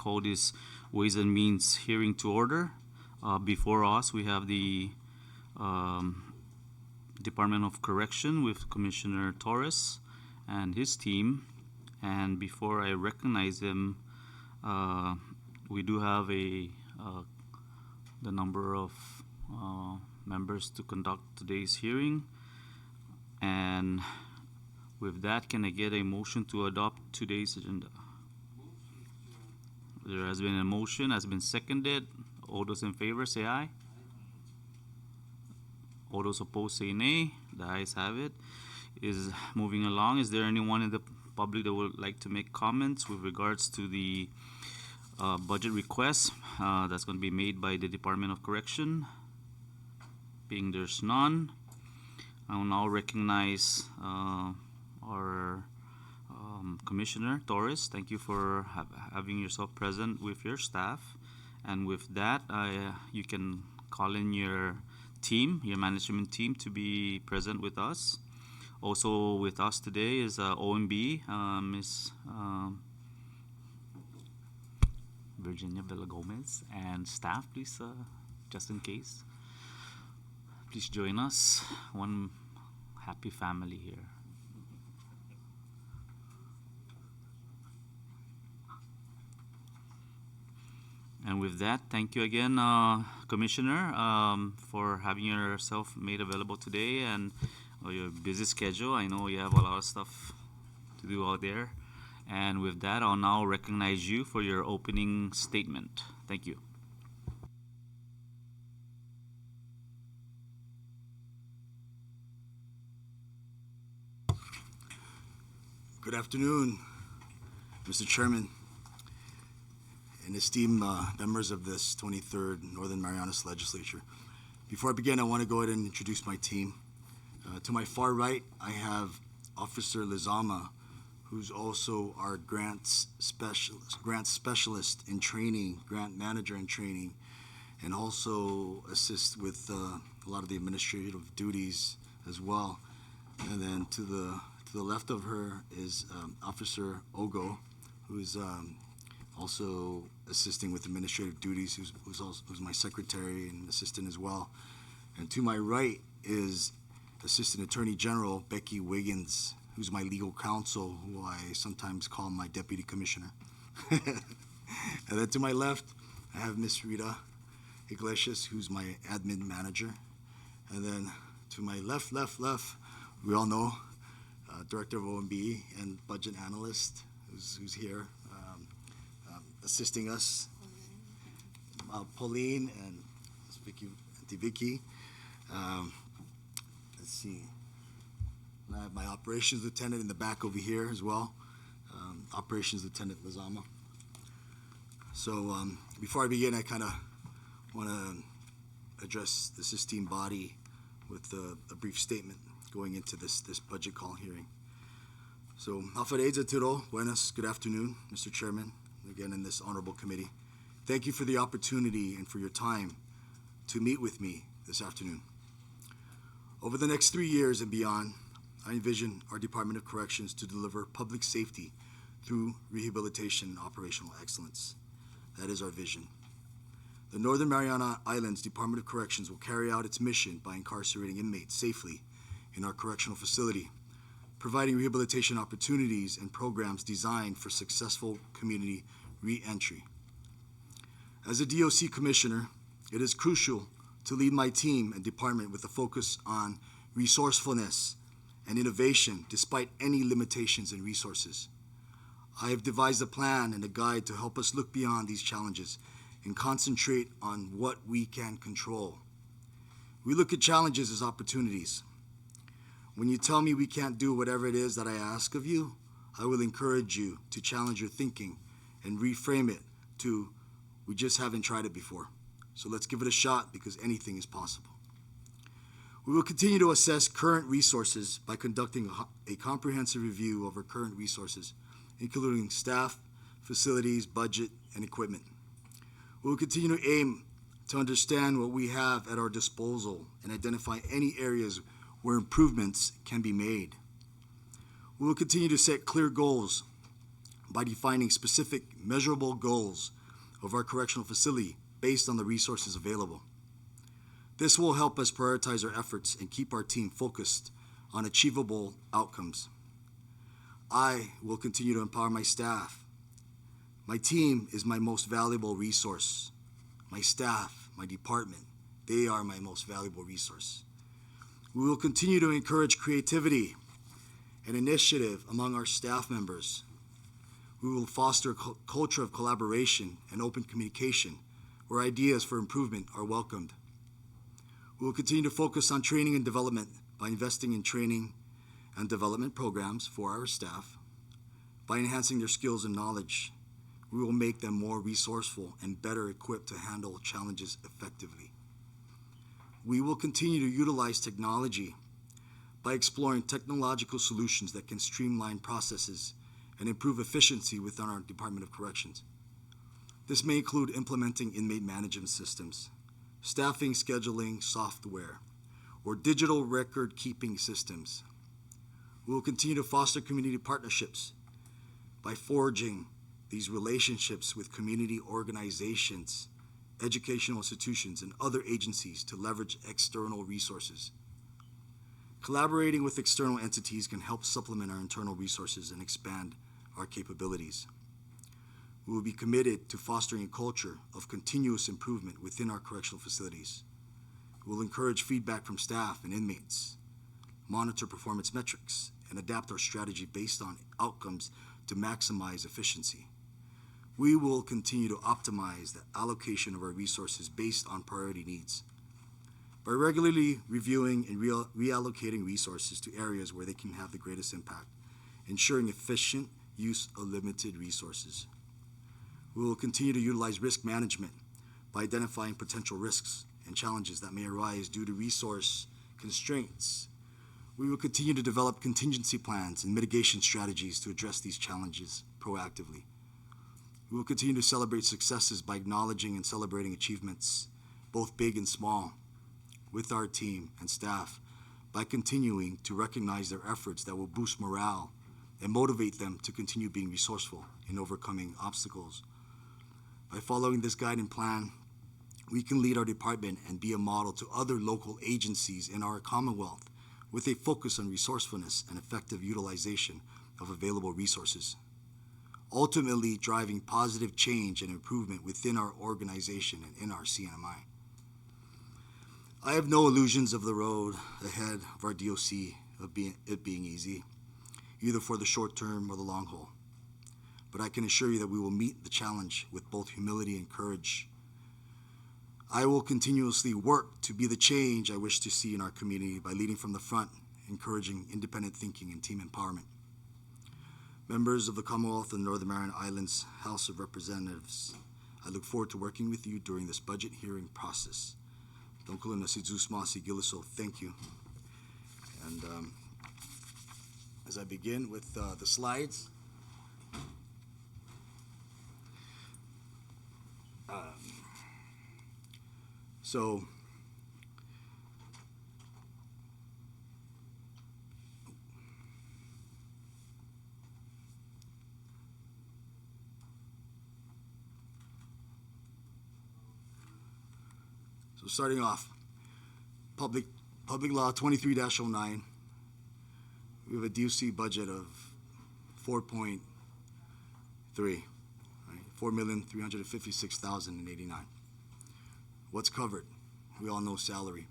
call this Ways and Means hearing to order. Before us, we have the um, Department of Correction with Commissioner Torres and his team. And before I recognize him, uh, we do have the number of members to conduct today's hearing. And with that, can I get a motion to adopt today's agenda? There has been a motion, has been seconded. All those in favor say aye. All those opposed say nay. The ayes have it. Is moving along. Is there anyone in the public that would like to make comments with regards to the budget request that's going to be made by the Department of Correction? Being there's none, I will now recognize our Commissioner Torres. Thank you for having yourself present with your staff. And with that, you can call in your team, your management team, to be present with us. Also with us today is OMB, Ms. Virginia Villagomez, and staff, please, just in case. Please join us. One happy family here. And with that, thank you again, Commissioner, for having yourself made available today and your busy schedule. I know you have a lot of stuff to do out there. And with that, I'll now recognize you for your opening statement. Thank you. Good afternoon, Mr. Chairman and esteemed members of this 23rd Northern Marianas Legislature. Before I begin, I want to go ahead and introduce my team. To my far right, I have Officer Lizama, who's also our grants specialist in training, grant manager in training, and also assists with a lot of the administrative duties as well. And then to the left of her is Officer Ogo, who's also assisting with administrative duties, who's my secretary and assistant as well. And to my right is Assistant Attorney General Becky Wiggins, who's my legal counsel, who I sometimes call my deputy commissioner. And then to my left, I have Miss Rita Iglesias, who's my admin manager. And then to my left, we all know Director of OMB and budget analyst, who's here assisting us, Pauline and Auntie Vicky. Let's see. And I have my operations lieutenant in the back over here as well, Operations Lieutenant Lizama. So before I begin, I kind of want to address this esteemed body with a brief statement going into this budget call hearing. So, Alfareza Tiro, buenas, good afternoon, Mr. Chairman, again in this honorable committee. Thank you for the opportunity and for your time to meet with me this afternoon. Over the next 3 years and beyond, I envision our Department of Corrections to deliver public safety through rehabilitation and operational excellence. That is our vision. The Northern Mariana Islands Department of Corrections will carry out its mission by incarcerating inmates safely in our correctional facility, providing rehabilitation opportunities and programs designed for successful community re-entry. As a DOC commissioner, it is crucial to lead my team and department with a focus on resourcefulness and innovation despite any limitations in resources. I have devised a plan and a guide to help us look beyond these challenges and concentrate on what we can control. We look at challenges as opportunities. When you tell me we can't do whatever it is that I ask of you, I will encourage you to challenge your thinking and reframe it to, we just haven't tried it before. So let's give it a shot because anything is possible. We will continue to assess current resources by conducting a comprehensive review of our current resources, including staff, facilities, budget, and equipment. We will continue to aim to understand what we have at our disposal and identify any areas where improvements can be made. We will continue to set clear goals by defining specific, measurable goals of our correctional facility based on the resources available. This will help us prioritize our efforts and keep our team focused on achievable outcomes. I will continue to empower my staff. My team is my most valuable resource. My staff, my department, they are my most valuable resource. We will continue to encourage creativity and initiative among our staff members. We will foster a culture of collaboration and open communication where ideas for improvement are welcomed. We will continue to focus on training and development by investing in training and development programs for our staff. By enhancing their skills and knowledge, we will make them more resourceful and better equipped to handle challenges effectively. We will continue to utilize technology by exploring technological solutions that can streamline processes and improve efficiency within our Department of Corrections. This may include implementing inmate management systems, staffing scheduling software, or digital record-keeping systems. We will continue to foster community partnerships by forging these relationships with community organizations, educational institutions, and other agencies to leverage external resources. Collaborating with external entities can help supplement our internal resources and expand our capabilities. We will be committed to fostering a culture of continuous improvement within our correctional facilities. We will encourage feedback from staff and inmates, monitor performance metrics, and adapt our strategy based on outcomes to maximize efficiency. We will continue to optimize the allocation of our resources based on priority needs. By regularly reviewing and reallocating resources to areas where they can have the greatest impact, ensuring efficient use of limited resources. We will continue to utilize risk management by identifying potential risks and challenges that may arise due to resource constraints. We will continue to develop contingency plans and mitigation strategies to address these challenges proactively. We will continue to celebrate successes by acknowledging and celebrating achievements, both big and small, with our team and staff by continuing to recognize their efforts that will boost morale and motivate them to continue being resourceful in overcoming obstacles. By following this guiding plan, we can lead our department and be a model to other local agencies in our Commonwealth with a focus on resourcefulness and effective utilization of available resources, ultimately driving positive change and improvement within our organization and in our CNMI. I have no illusions of the road ahead of our DOC of it being easy, either for the short term or the long haul. But I can assure you that we will meet the challenge with both humility and courage. I will continuously work to be the change I wish to see in our community by leading from the front, encouraging independent thinking and team empowerment. Members of the Commonwealth and Northern Mariana Islands House of Representatives, I look forward to working with you during this budget hearing process. Thank you. And as I begin with the slides, so starting off, Public Law 23-09, we have a DOC budget of 4.3, right? 4,356,089. What's covered? We all know salary.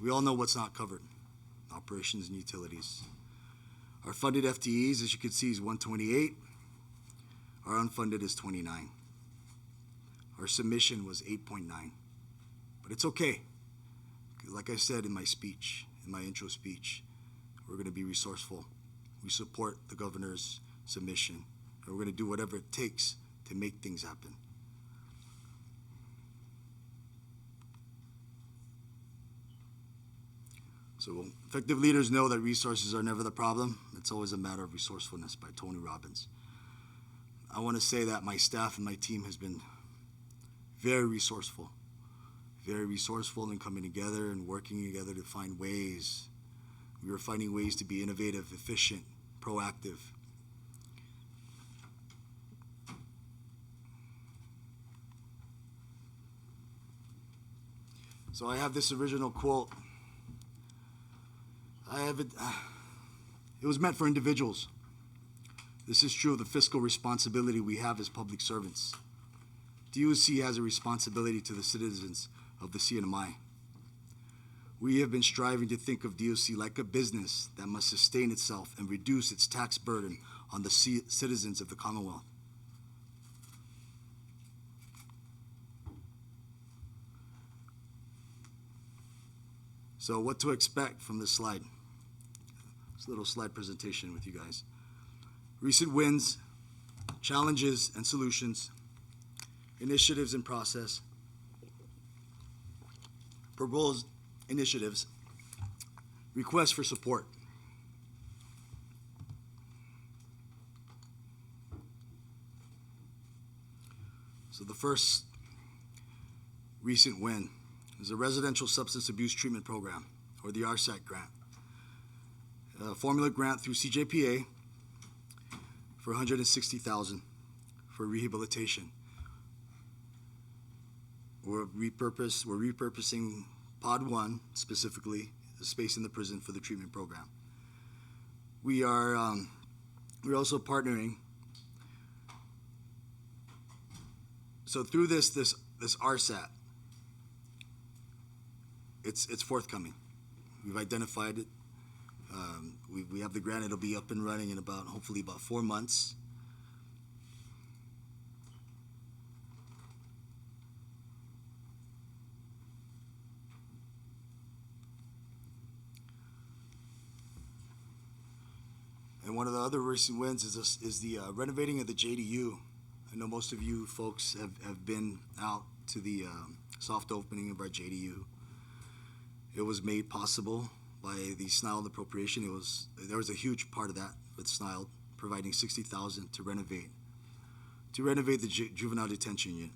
We all know what's not covered. Operations and utilities. Our funded FTEs, as you can see, is 128. Our unfunded is 29. Our submission was 8.9. But it's okay. Like I said in my speech, in my intro speech, we're going to be resourceful. We support the governor's submission, and we're going to do whatever it takes to make things happen. So effective leaders know that resources are never the problem. It's always a matter of resourcefulness by Tony Robbins. I want to say that my staff and my team has been very resourceful in coming together and working together to find ways. We were finding ways to be innovative, efficient, proactive. So I have this original quote. I have it. It was meant for individuals. This is true of the fiscal responsibility we have as public servants. DOC has a responsibility to the citizens of the CNMI. We have been striving to think of DOC like a business that must sustain itself and reduce its tax burden on the citizens of the Commonwealth. So what to expect from this slide? This little slide presentation with you guys. Recent wins, challenges and solutions, initiatives in process, proposed initiatives, requests for support. So the first recent win is a Residential Substance Abuse Treatment Program, or the RSAT grant. A formula grant through CJPA for $160,000 for rehabilitation. We're repurposing Pod 1, specifically, the space in the prison for the treatment program. We're also partnering. So through this RSAT, it's forthcoming. We've identified it. We have the grant. It'll be up and running in hopefully about 4 months. And one of the other recent wins is the renovating of the JDU. I know most of you folks have been out to the soft opening of our JDU. It was made possible by the SNILD appropriation. There was a huge part of that with SNILD providing $60,000 to renovate the juvenile detention unit.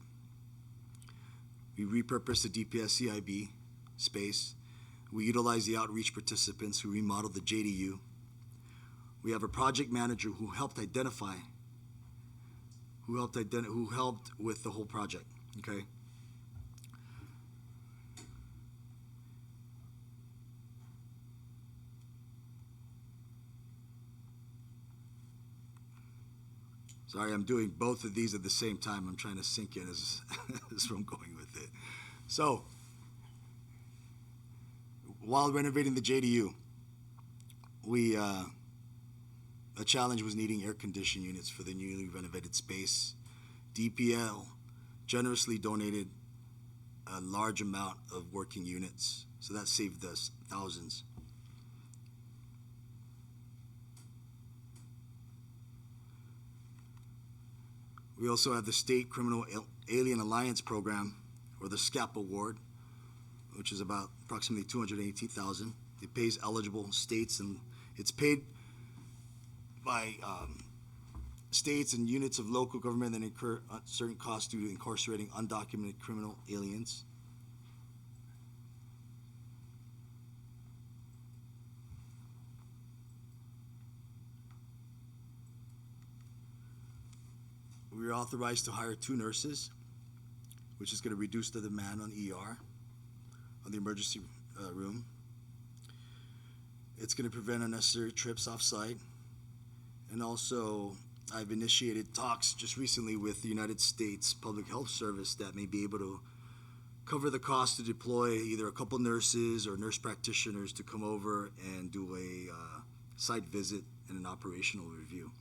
We repurposed the DPS CIB space. We utilized the outreach participants who remodeled the JDU. We have a project manager who helped with the whole project. Okay. Sorry, I'm doing both of these at the same time. I'm trying to sink in as I'm going with it. So, while renovating the JDU, a challenge was needing air conditioning units for the newly renovated space. DPL generously donated a large amount of working units, so that saved us thousands. We also have the State Criminal Alien Alliance Program, or the SCAP award, which is about approximately $218,000. It pays eligible states, and it's paid by states and units of local government that incur certain costs due to incarcerating undocumented criminal aliens. We are authorized to hire 2 nurses, which is going to reduce the demand on ER, on the emergency room. It's going to prevent unnecessary trips off-site. And also, I've initiated talks just recently with the United States Public Health Service that may be able to cover the cost to deploy either a couple nurses or nurse practitioners to come over and do a site visit and an operational review.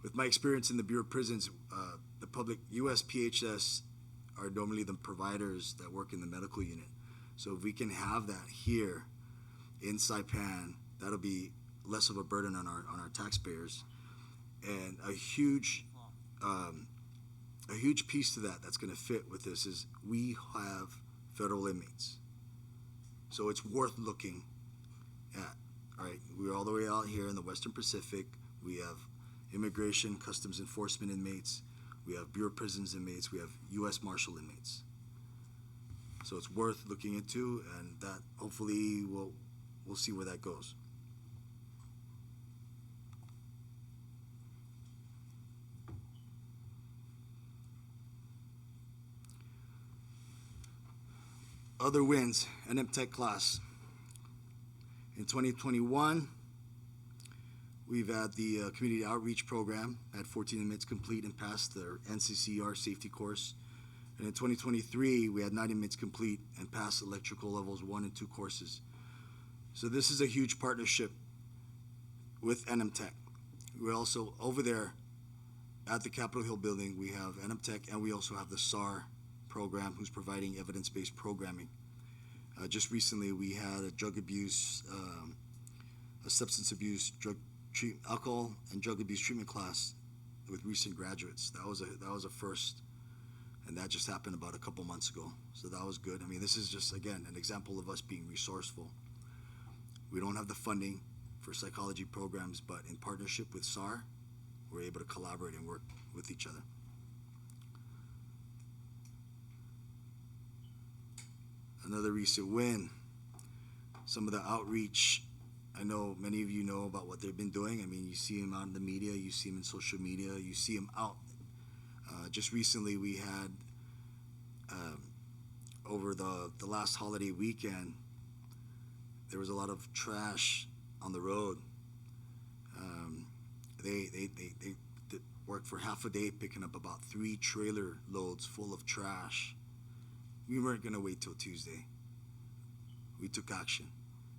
With my experience in the Bureau of Prisons, the public USPHS are normally the providers that work in the medical unit. So if we can have that here in Saipan, that'll be less of a burden on our taxpayers. And a huge piece to that's going to fit with this is we have federal inmates. So it's worth looking at. All right, we're all the way out here in the Western Pacific. We have immigration, customs enforcement inmates. We have Bureau of Prisons inmates. We have U.S. Marshal inmates. So it's worth looking into, and that hopefully we'll see where that goes. other wins, NM Tech class. In 2021, we've had the community outreach program, had 14 inmates complete and passed their NCCR safety course. And in 2023, we had 9 inmates complete and passed electrical levels 1 and 2 courses. So this is a huge partnership with NM Tech. We're also over there at the Capitol Hill building. We have NM Tech, and we also have the SAR program, who's providing evidence-based programming. Just recently, we had a drug abuse, a substance abuse, alcohol and drug abuse treatment class with recent graduates. That was a first, and that just happened about a couple months ago. So that was good. I mean, this is just, again, an example of us being resourceful. We don't have the funding for psychology programs, but in partnership with SAR, we're able to collaborate and work with each other. Another recent win, some of the outreach. I know many of you know about what they've been doing. I mean, you see them out in the media, you see them in social media, you see them out. Just recently we had, over the last holiday weekend, there was a lot of trash on the road. They worked for half a day picking up about 3 trailer loads full of trash. We weren't going to wait till Tuesday. We took action.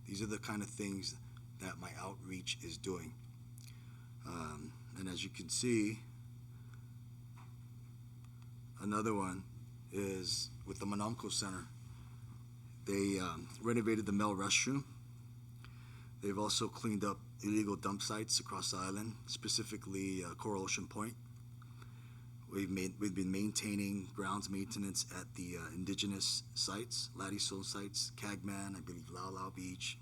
These are the kind of things that my outreach is doing. And as you can see, another one is with the Monomco Center. They renovated the male restroom. They've also cleaned up illegal dump sites across the island, specifically Coral Ocean Point. We've been maintaining grounds maintenance at the indigenous sites, Ladiso sites, Cagman, I believe Lau Lau Beach.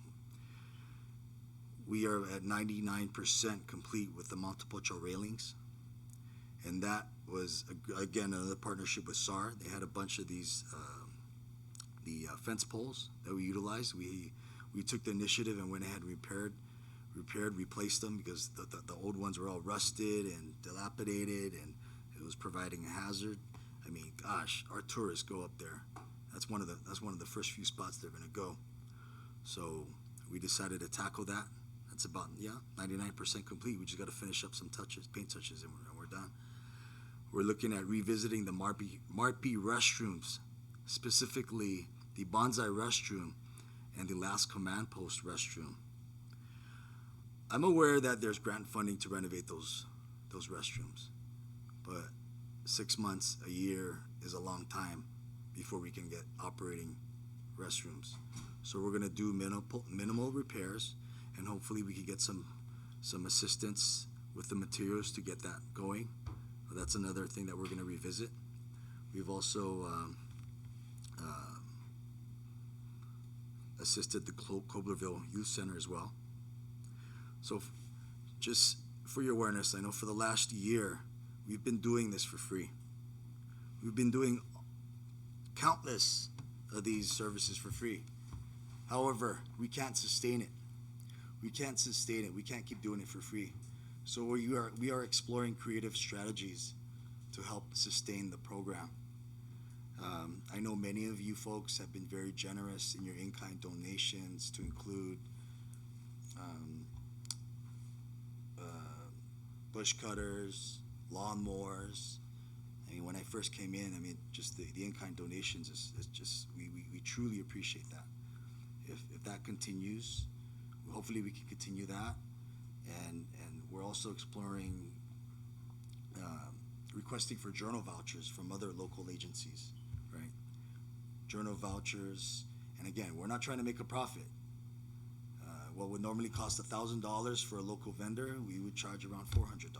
We are at 99% complete with the Montepocho railings. And that was, again, another partnership with SAR. They had a bunch of these, the fence poles that we utilized. We took the initiative and went ahead and replaced them because the old ones were all rusted and dilapidated, and it was providing a hazard. I mean, gosh, our tourists go up there. That's one of the first few spots they're going to go. So we decided to tackle that. That's about 99% complete. We just got to finish up some paint touches, and we're done. We're looking at revisiting the Marpi restrooms, specifically the Bonsai restroom and the Last Command Post restroom. I'm aware that there's grant funding to renovate those restrooms, but 6 months, a year is a long time before we can get operating restrooms. So we're gonna do minimal repairs, and hopefully we can get some assistance with the materials to get that going. That's another thing that we're gonna revisit. We've also assisted the Coblerville Youth Center as well. So just for your awareness, I know for the last year, we've been doing this for free. We've been doing countless of these services for free. However, we can't sustain it. We can't sustain it. We can't keep doing it for free. So we are exploring creative strategies to help sustain the program. I know many of you folks have been very generous in your in-kind donations to include bush cutters, lawnmowers. I mean, when I first came in, I mean, just the in-kind donations is just, we truly appreciate that. If that continues, hopefully we can continue that. And we're also exploring requesting for journal vouchers from other local agencies, right? Journal vouchers, and again, we're not trying to make a profit. What would normally cost $1,000 for a local vendor, we would charge around $400,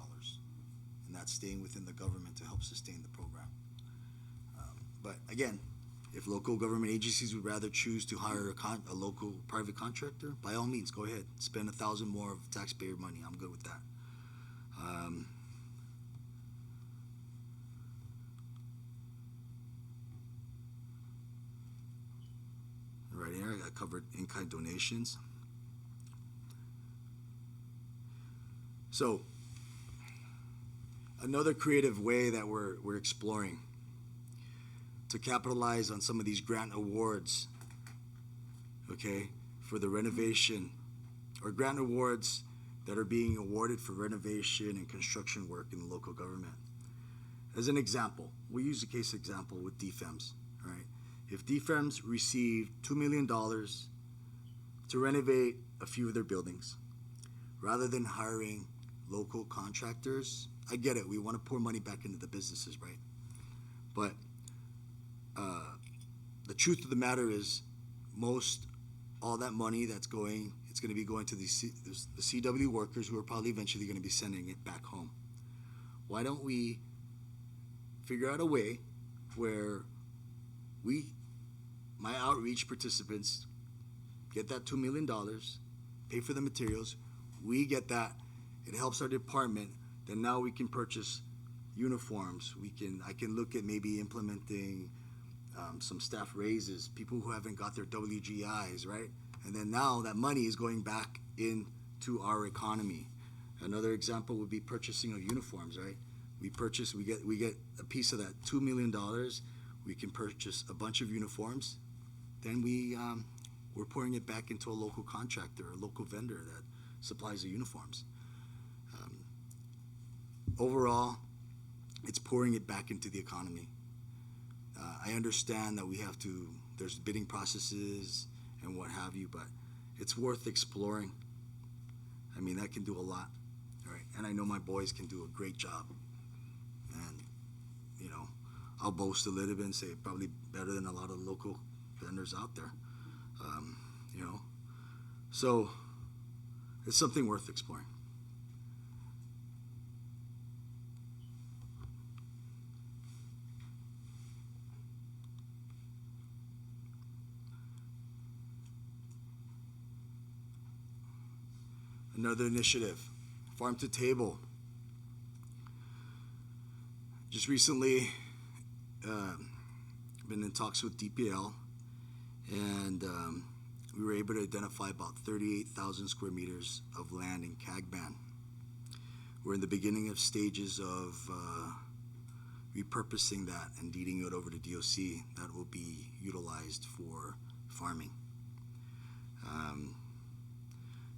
and that's staying within the government to help sustain the program. But again, if local government agencies would rather choose to hire a local private contractor, by all means, go ahead, spend $1,000 more of taxpayer money. I'm good with that. Right here, I covered in-kind donations. So, another creative way that we're exploring to capitalize on some of these grant awards okay, for the renovation or grant awards that are being awarded for renovation and construction work in the local government. As an example, we use a case example with DFEMS, right? If DFEMS received $2 million to renovate a few of their buildings, rather than hiring local contractors, I get it, we want to pour money back into the businesses, right? But the truth of the matter is, all that money that's going, it's going to be going to the CW workers who are probably eventually going to be sending it back home. Why don't we figure out a way where my outreach participants get that $2 million, pay for the materials, we get that, it helps our department, then now we can purchase uniforms, I can look at maybe implementing some staff raises, people who haven't got their WGIs, right? And then now that money is going back into our economy. Another example would be purchasing of uniforms, right? We get a piece of that $2 million, we can purchase a bunch of uniforms, then we're pouring it back into a local contractor, a local vendor that supplies the uniforms. Overall, it's pouring it back into the economy. I understand that there's bidding processes and what have you, but it's worth exploring. I mean, that can do a lot, right? And I know my boys can do a great job. And, I'll boast a little bit and say probably better than a lot of local vendors out there. So it's something worth exploring. Another initiative, Farm to Table. Just recently, been in talks with DPL, and we were able to identify about 38,000 square meters of land in Cagban. We're in the beginning of stages of repurposing that and deeding it over to DOC that will be utilized for farming.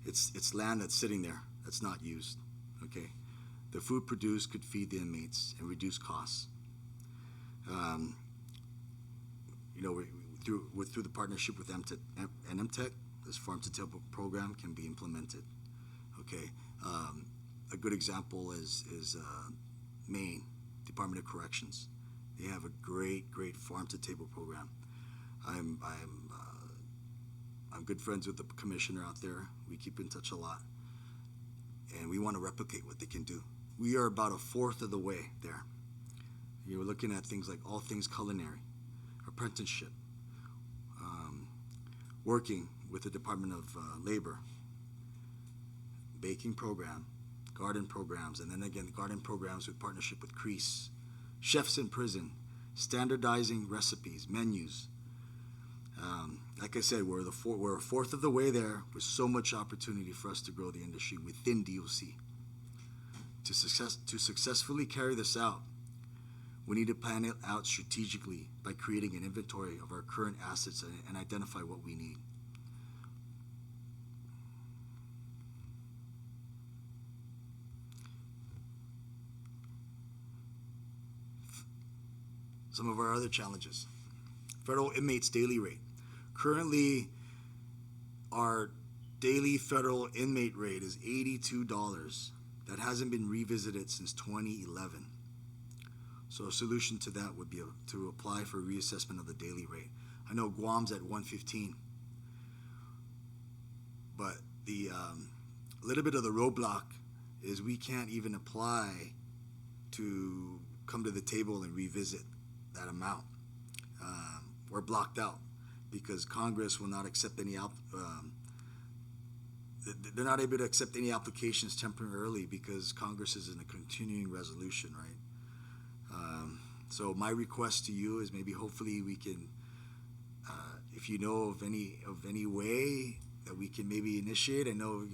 It's land that's sitting there that's not used, okay? The food produced could feed the inmates and reduce costs. Through the partnership with MTech, this Farm to Table program can be implemented, okay? A good example is Maine Department of Corrections. They have a great Farm to Table program. I'm good friends with the commissioner out there. We keep in touch a lot, and we want to replicate what they can do. We are about a fourth of the way there. You're looking at things like all things culinary, apprenticeship, working with the Department of Labor, baking program, garden programs, and then again garden programs with partnership with Crease, chefs in prison, standardizing recipes, menus. Like I said, we're a fourth of the way there, with so much opportunity for us to grow the industry within DOC. To successfully carry this out, we need to plan it out strategically by creating an inventory of our current assets and identify what we need. Some of our other challenges. Federal inmates daily rate. Currently, our daily federal inmate rate is $82. That hasn't been revisited since 2011. So a solution to that would be to apply for reassessment of the daily rate. I know Guam's at $115, but the little bit of the roadblock is we can't even apply to come to the table and revisit that amount. We're blocked out because Congress will not accept any they're not able to accept any applications temporarily because Congress is in a continuing resolution, right? So my request to you is maybe hopefully we can, if you know of any way that we can maybe initiate. I know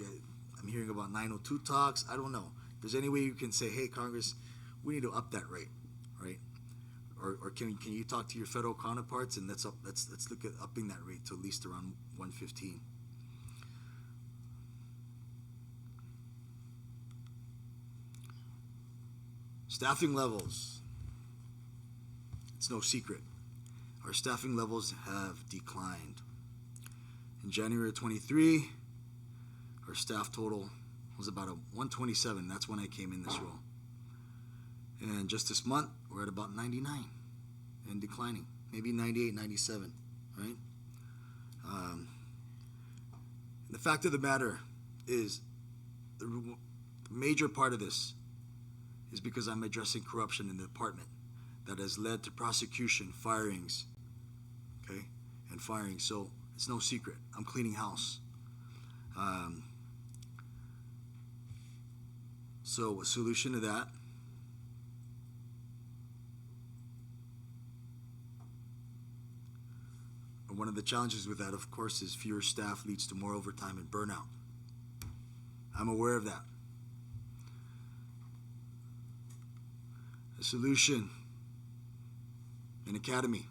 I'm hearing about 902 talks. I don't know. If there's any way you can say, hey, Congress, we need to up that rate, right? or can you talk to your federal counterparts and let's look at upping that rate to at least around 115. Staffing levels. It's no secret. Our staffing levels have declined. In January of 23, our staff total was about a 127. That's when I came in this role. And just this month, we're at about 99 and declining. Maybe 98, 97, right? The fact of the matter is the major part of this is because I'm addressing corruption in the department that has led to prosecution, firings, okay, and firings. So it's no secret. I'm cleaning house. So a solution to that one of the challenges with that, of course, is fewer staff leads to more overtime and burnout. I'm aware of that. A solution, an academy.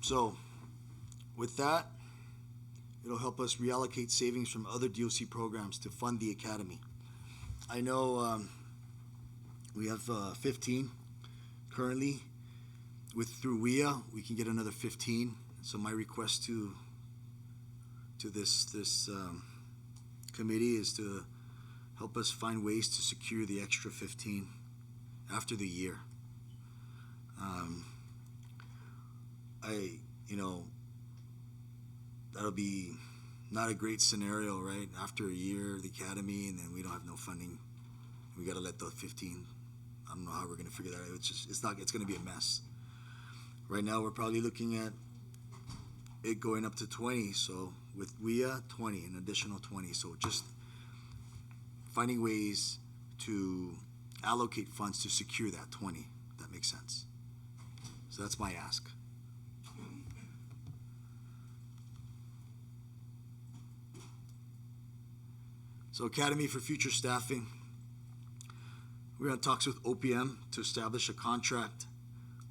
So, with that, it'll help us reallocate savings from other DOC programs to fund the academy. I know we have 15 currently. Through WIA, we can get another 15. So my request to this committee is to help us find ways to secure the extra 15 after the year. That'll be not a great scenario, right? After a year of the academy, and then we don't have no funding. We got to let the 15. I don't know how we're going to figure that out. It's going to be a mess. Right now, we're probably looking at it going up to 20. So with WIA, 20, an additional 20. So just finding ways to allocate funds to secure that 20. If that makes sense. So that's my ask. So Academy for Future Staffing. We're in talks with OPM to establish a contract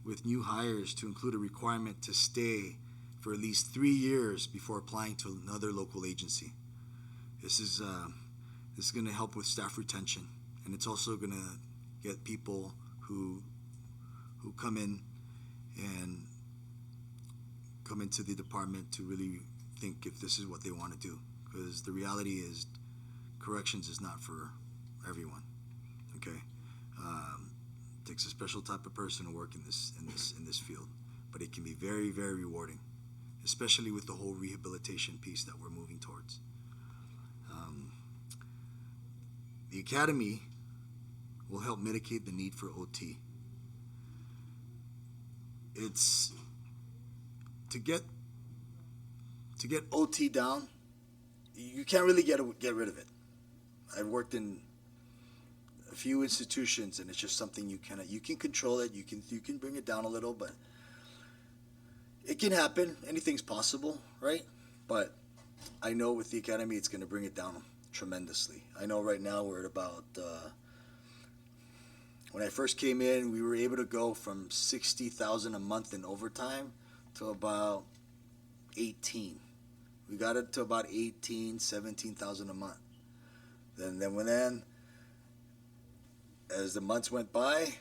with new hires to include a requirement to stay for at least 3 years before applying to another local agency. This is going to help with staff retention, and it's also going to get people who come in and come into the department to really think if this is what they want to do, because the reality is corrections is not for everyone. Okay, takes a special type of person to work in this field, but it can be very, very rewarding, especially with the whole rehabilitation piece that we're moving towards. The academy will help mitigate the need for OT. It's to get OT down. You can't really get rid of it. I've worked in a few institutions, and it's just something you can control it. You can bring it down a little, but it can happen. Anything's possible, right? But I know with the academy, it's going to bring it down tremendously. I know right now we're at about. When I first came in, we were able to go from $60,000 a month in overtime to about 18. We got it to about 18, 17,000 a month. Then as the months went by,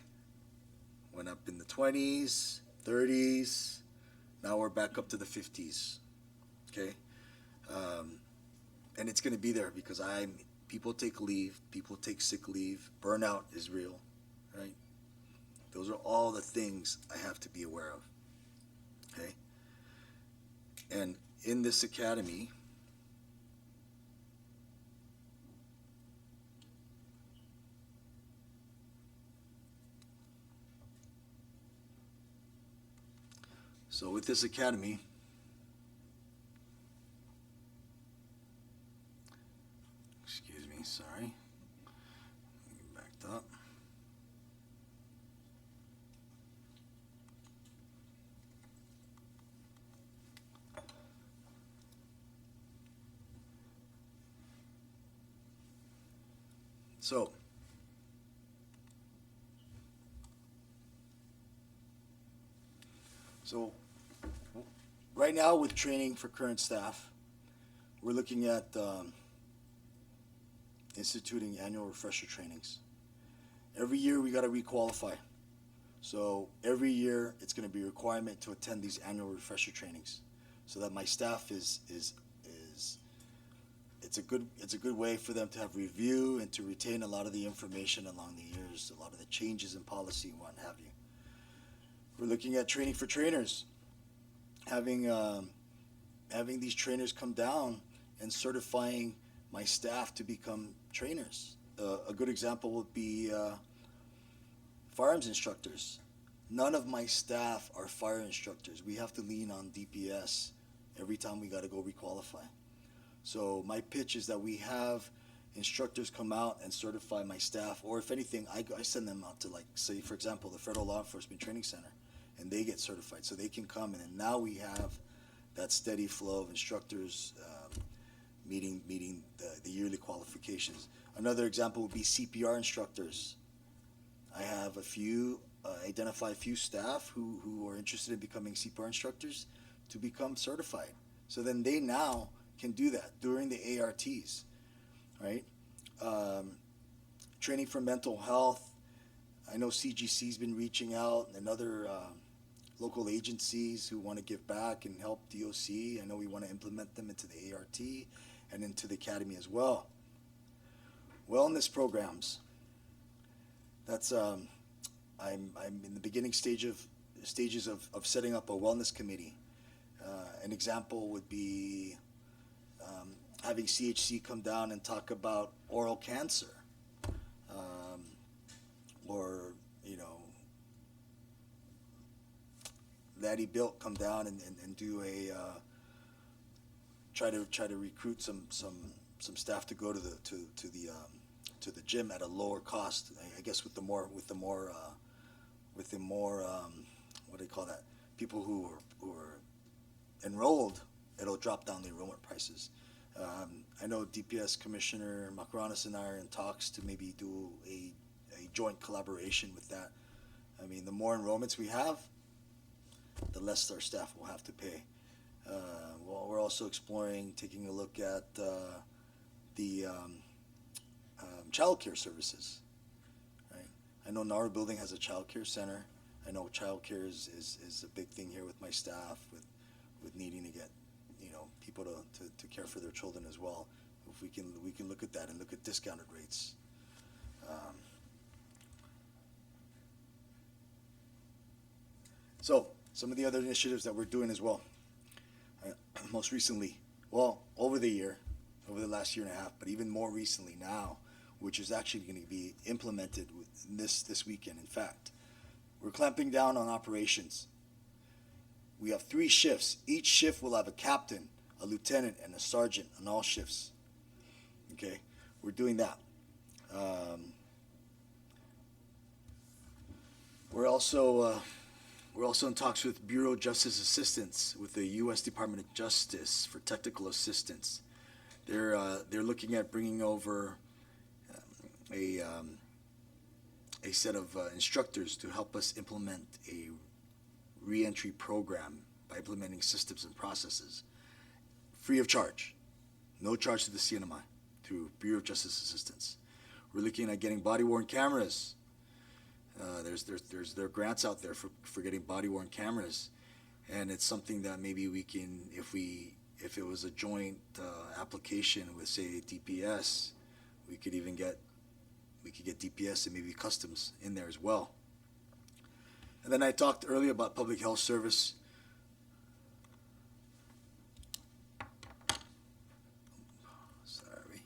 went up in the 20s, 30s. Now we're back up to the 50s. Okay, and it's going to be there because people take leave, people take sick leave. Burnout is real, right? Those are all the things I have to be aware of. Okay, and in this academy, so with this academy, excuse me, sorry, backed up. So So right now with training for current staff, we're looking at instituting annual refresher trainings. Every year we got to requalify. So every year it's going to be a requirement to attend these annual refresher trainings, so that my staff is it's a good way for them to have review and to retain a lot of the information along the years, a lot of the changes in policy and what have you. We're looking at training for trainers, having these trainers come down and certifying my staff to become trainers. A good example would be firearms instructors. None of my staff are fire instructors. We have to lean on DPS every time we got to go requalify. So my pitch is that we have instructors come out and certify my staff, or if anything, I send them out to, like, say, for example, the Federal Law Enforcement Training Center, and they get certified, so they can come, and now we have that steady flow of instructors meeting the yearly qualifications. Another example would be CPR instructors. I have identify a few staff who are interested in becoming CPR instructors to become certified. So then they now can do that during the ARTs, right? Training for mental health. I know CGC's been reaching out, and other local agencies who want to give back and help DOC. I know we want to implement them into the ART and into the academy as well. Wellness programs. That's I'm in the beginning stages of setting up a wellness committee. An example would be having CHC come down and talk about oral cancer, or Laddie Built come down and do a try to recruit some staff to go to the gym at a lower cost. I guess with the more what do you call that? People who are enrolled, it'll drop down the enrollment prices. I know DPS Commissioner Macronis and I are in talks to maybe do a joint collaboration with that. I mean, the more enrollments we have, the less our staff will have to pay. Well, we're also exploring taking a look at the child care services. Right? I know Nauru Building has a child care center. I know child care is a big thing here with my staff, with needing to get people to care for their children as well. If we can look at that and look at discounted rates. So some of the other initiatives that we're doing as well. Most recently, well, over the last year and a half, but even more recently now, which is actually going to be implemented this weekend. In fact, we're clamping down on operations. We have 3 shifts. Each shift will have a captain, a lieutenant, and a sergeant on all shifts. Okay, we're doing that. We're also in talks with Bureau of Justice Assistance with the U.S. Department of Justice for technical assistance. They're looking at bringing over a set of instructors to help us implement a reentry program by implementing systems and processes, free of charge, no charge to the CNMI, through Bureau of Justice Assistance. We're looking at getting body-worn cameras. There are grants out there for getting body-worn cameras, and it's something that maybe we can, if it was a joint application with, say, DPS, we could get DPS and maybe customs in there as well. And then I talked earlier about public health service. Sorry.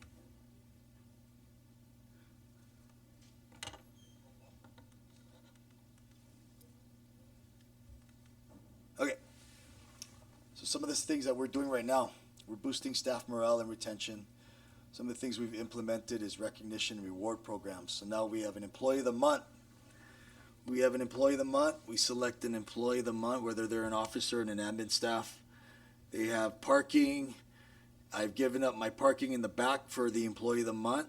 Okay. So some of the things that we're doing right now, we're boosting staff morale and retention. Some of the things we've implemented is recognition and reward programs. So now we have an employee of the month. We select an employee of the month, whether they're an officer and an admin staff. They have parking. I've given up my parking in the back for the employee of the month.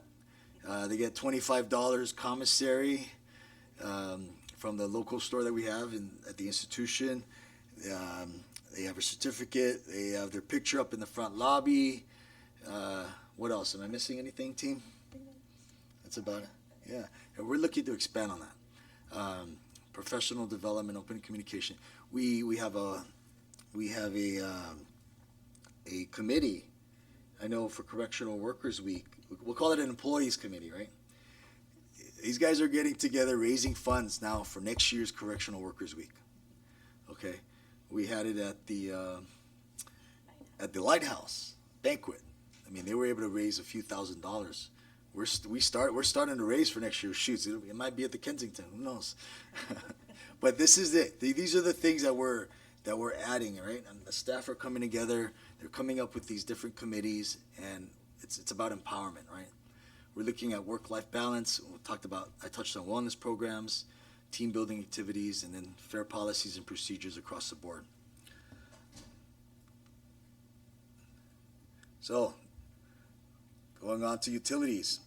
They get $25 commissary from the local store that we have at the institution. They have a certificate. They have their picture up in the front lobby. What else? Am I missing anything, team? That's about it. Yeah, and we're looking to expand on that. Professional development, open communication. We have a committee. I know for Correctional Workers Week, we'll call it an employees committee, right? These guys are getting together, raising funds now for next year's Correctional Workers Week. Okay, we had it at the Lighthouse banquet. I mean, they were able to raise a few $1,000s. We're starting to raise for next year's shoots. It might be at the Kensington. Who knows? But this is it. These are the things that we're adding, right? And the staff are coming together. They're coming up with these different committees, and it's about empowerment, right? We're looking at work-life balance. I touched on wellness programs, team building activities, and then fair policies and procedures across the board. So, going on to utilities.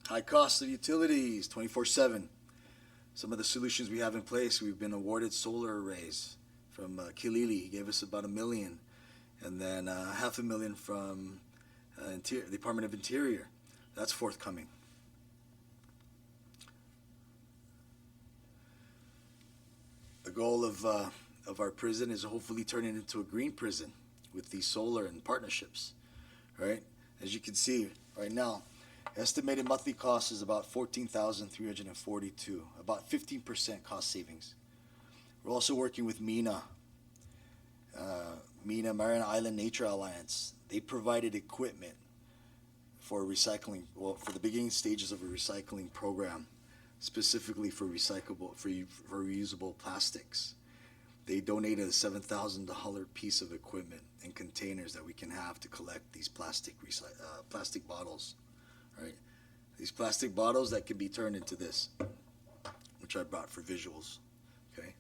High cost of utilities, 24/7. Some of the solutions we have in place, we've been awarded solar arrays from Kilili. He gave us about $1 million, and then $500,000 from Department of Interior. That's forthcoming. The goal of our prison is to hopefully turn it into a green prison with these solar and partnerships, right? As you can see right now, estimated monthly cost is about $14,342, about 15% cost savings. We're also working with MENA, Mariana Island Nature Alliance. They provided equipment for recycling, for the beginning stages of a recycling program, specifically for reusable plastics. They donated a $7,000 piece of equipment and containers that we can have to collect these plastic bottles, right? These plastic bottles that can be turned into this, which I brought for visuals, okay?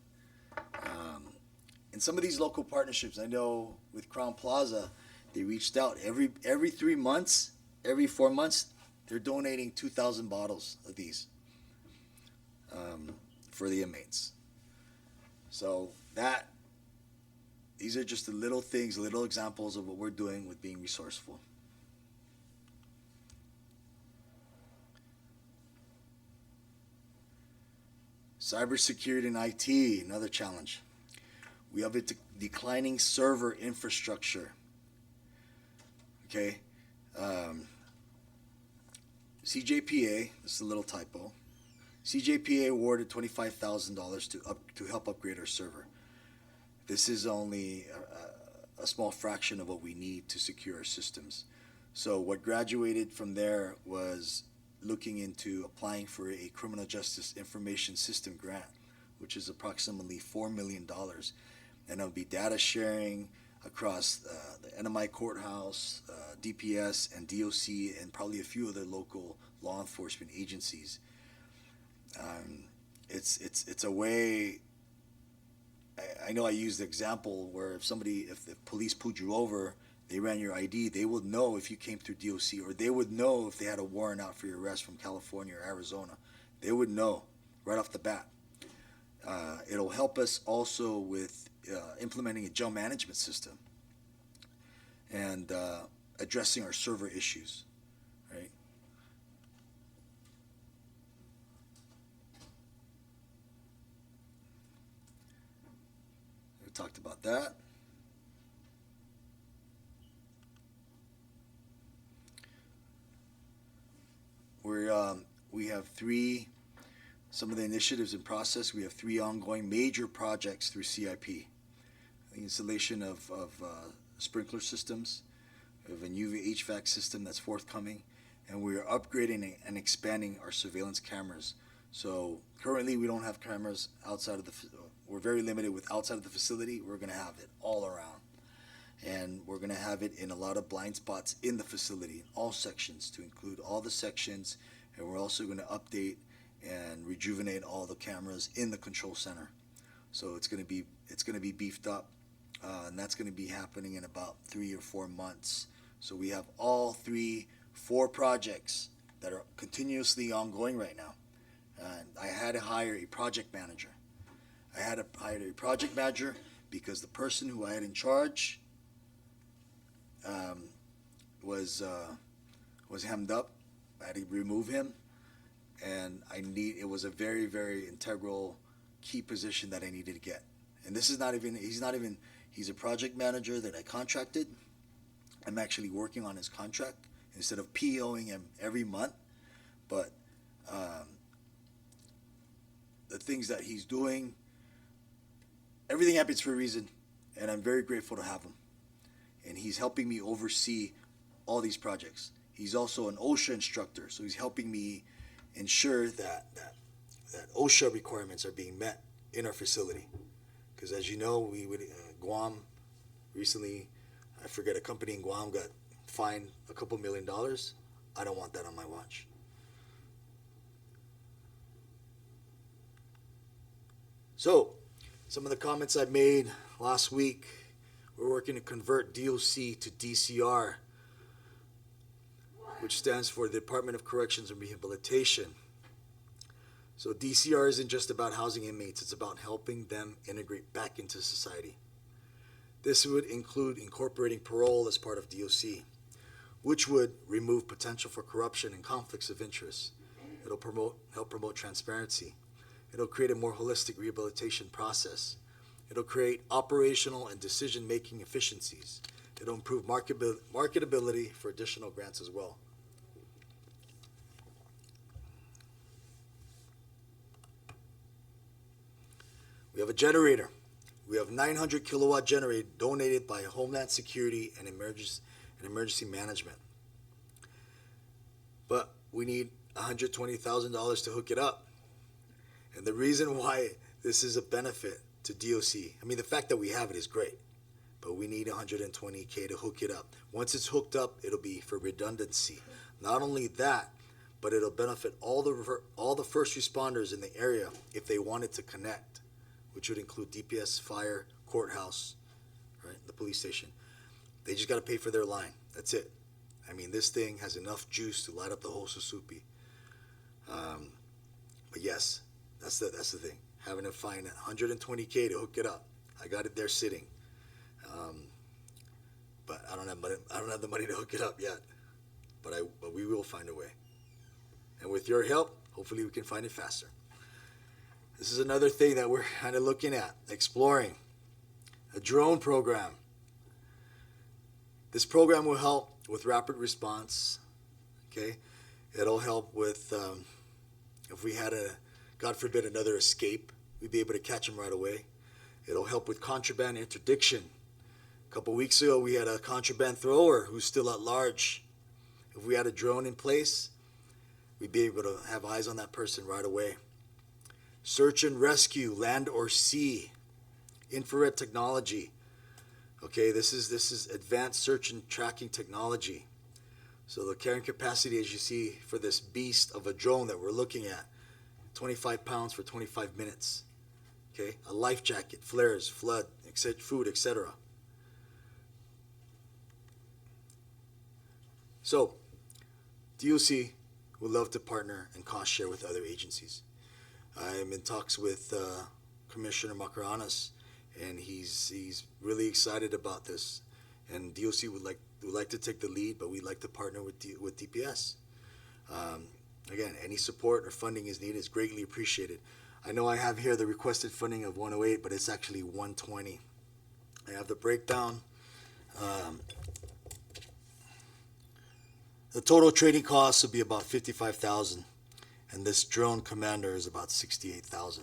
And some of these local partnerships, I know with Crown Plaza, they reached out every 3 months, every 4 months, they're donating 2,000 bottles of these for the inmates. So these are just the little things, little examples of what we're doing with being resourceful. Cybersecurity and IT, another challenge. We have a declining server infrastructure. Okay, CJPA, this is a little typo. CJPA awarded $25,000 to help upgrade our server. This is only a small fraction of what we need to secure our systems. So what graduated from there was looking into applying for a criminal justice information system grant, which is approximately $4 million. And it'll be data sharing across the NMI courthouse, DPS, and DOC, and probably a few other local law enforcement agencies. It's a way. I know I used the example where if the police pulled you over, they ran your ID, they would know if you came through DOC, or they would know if they had a warrant out for your arrest from California or Arizona. They would know right off the bat. It'll help us also with implementing a jail management system and addressing our server issues, right? We talked about that. We have some of the initiatives in process. We have 3 ongoing major projects through CIP. The installation of sprinkler systems. We have a new HVAC system that's forthcoming, and we are upgrading and expanding our surveillance cameras. So currently we don't have cameras outside of we're very limited with outside of the facility. We're going to have it all around. And we're going to have it in a lot of blind spots in the facility, in all sections, to include all the sections. And we're also going to update and rejuvenate all the cameras in the control center. So it's going to be beefed up, and that's going to be happening in about 3 or 4 months. So we have all 4 projects that are continuously ongoing right now. And I had to hire a project manager. I had hired a project manager because the person who I had in charge was hemmed up. I had to remove him, and it was a very, very integral, key position that I needed to get. And this is he's a project manager that I contracted. I'm actually working on his contract instead of POing him every month. But the things that he's doing, everything happens for a reason, and I'm very grateful to have him. And he's helping me oversee all these projects. He's also an OSHA instructor, so he's helping me ensure that OSHA requirements are being met in our facility. Because as you know, Guam recently, I forget, a company in Guam got fined a couple $1 million. I don't want that on my watch. So, some of the comments I made last week, we're working to convert DOC to DCR, which stands for the Department of Corrections and Rehabilitation. So DCR isn't just about housing inmates, it's about helping them integrate back into society. This would include incorporating parole as part of DOC, which would remove potential for corruption and conflicts of interest. It'll help promote transparency. It'll create a more holistic rehabilitation process. It'll create operational and decision-making efficiencies. It'll improve marketability for additional grants as well. We have a generator. We have 900 kilowatt generator donated by Homeland Security and Emergency Management. But we need $120,000 to hook it up. And the reason why this is a benefit to DOC, I mean, the fact that we have it is great, but we need $120K to hook it up. Once it's hooked up, it'll be for redundancy. Not only that, but it'll benefit all the first responders in the area if they wanted to connect, which would include DPS, fire, courthouse, right, the police station. They just got to pay for their line. That's it. I mean, this thing has enough juice to light up the whole Susupi. But yes, that's the thing. Having to find $120K to hook it up. I got it there sitting, but I don't have the money to hook it up yet. But we will find a way. And with your help, hopefully we can find it faster. This is another thing that we're kind of looking at, exploring. A drone program. This program will help with rapid response. Okay, it'll help with if we had God forbid, another escape, we'd be able to catch them right away. It'll help with contraband interdiction. A couple weeks ago, we had a contraband thrower who's still at large. If we had a drone in place, we'd be able to have eyes on that person right away. Search and rescue, land or sea, infrared technology. Okay, this is advanced search and tracking technology. So the carrying capacity, as you see, for this beast of a drone that we're looking at, 25 pounds for 25 minutes. Okay, a life jacket, flares, flood, food, etc. So, DOC would love to partner and cost share with other agencies. I'm in talks with Commissioner Macaranas, and he's really excited about this. And DOC would like to take the lead, but we'd like to partner with DPS. Again, any support or funding is needed is greatly appreciated. I know I have here the requested funding of 108, but it's actually 120. I have the breakdown. The total trading costs will be about $55,000, and this drone commander is about $68,000.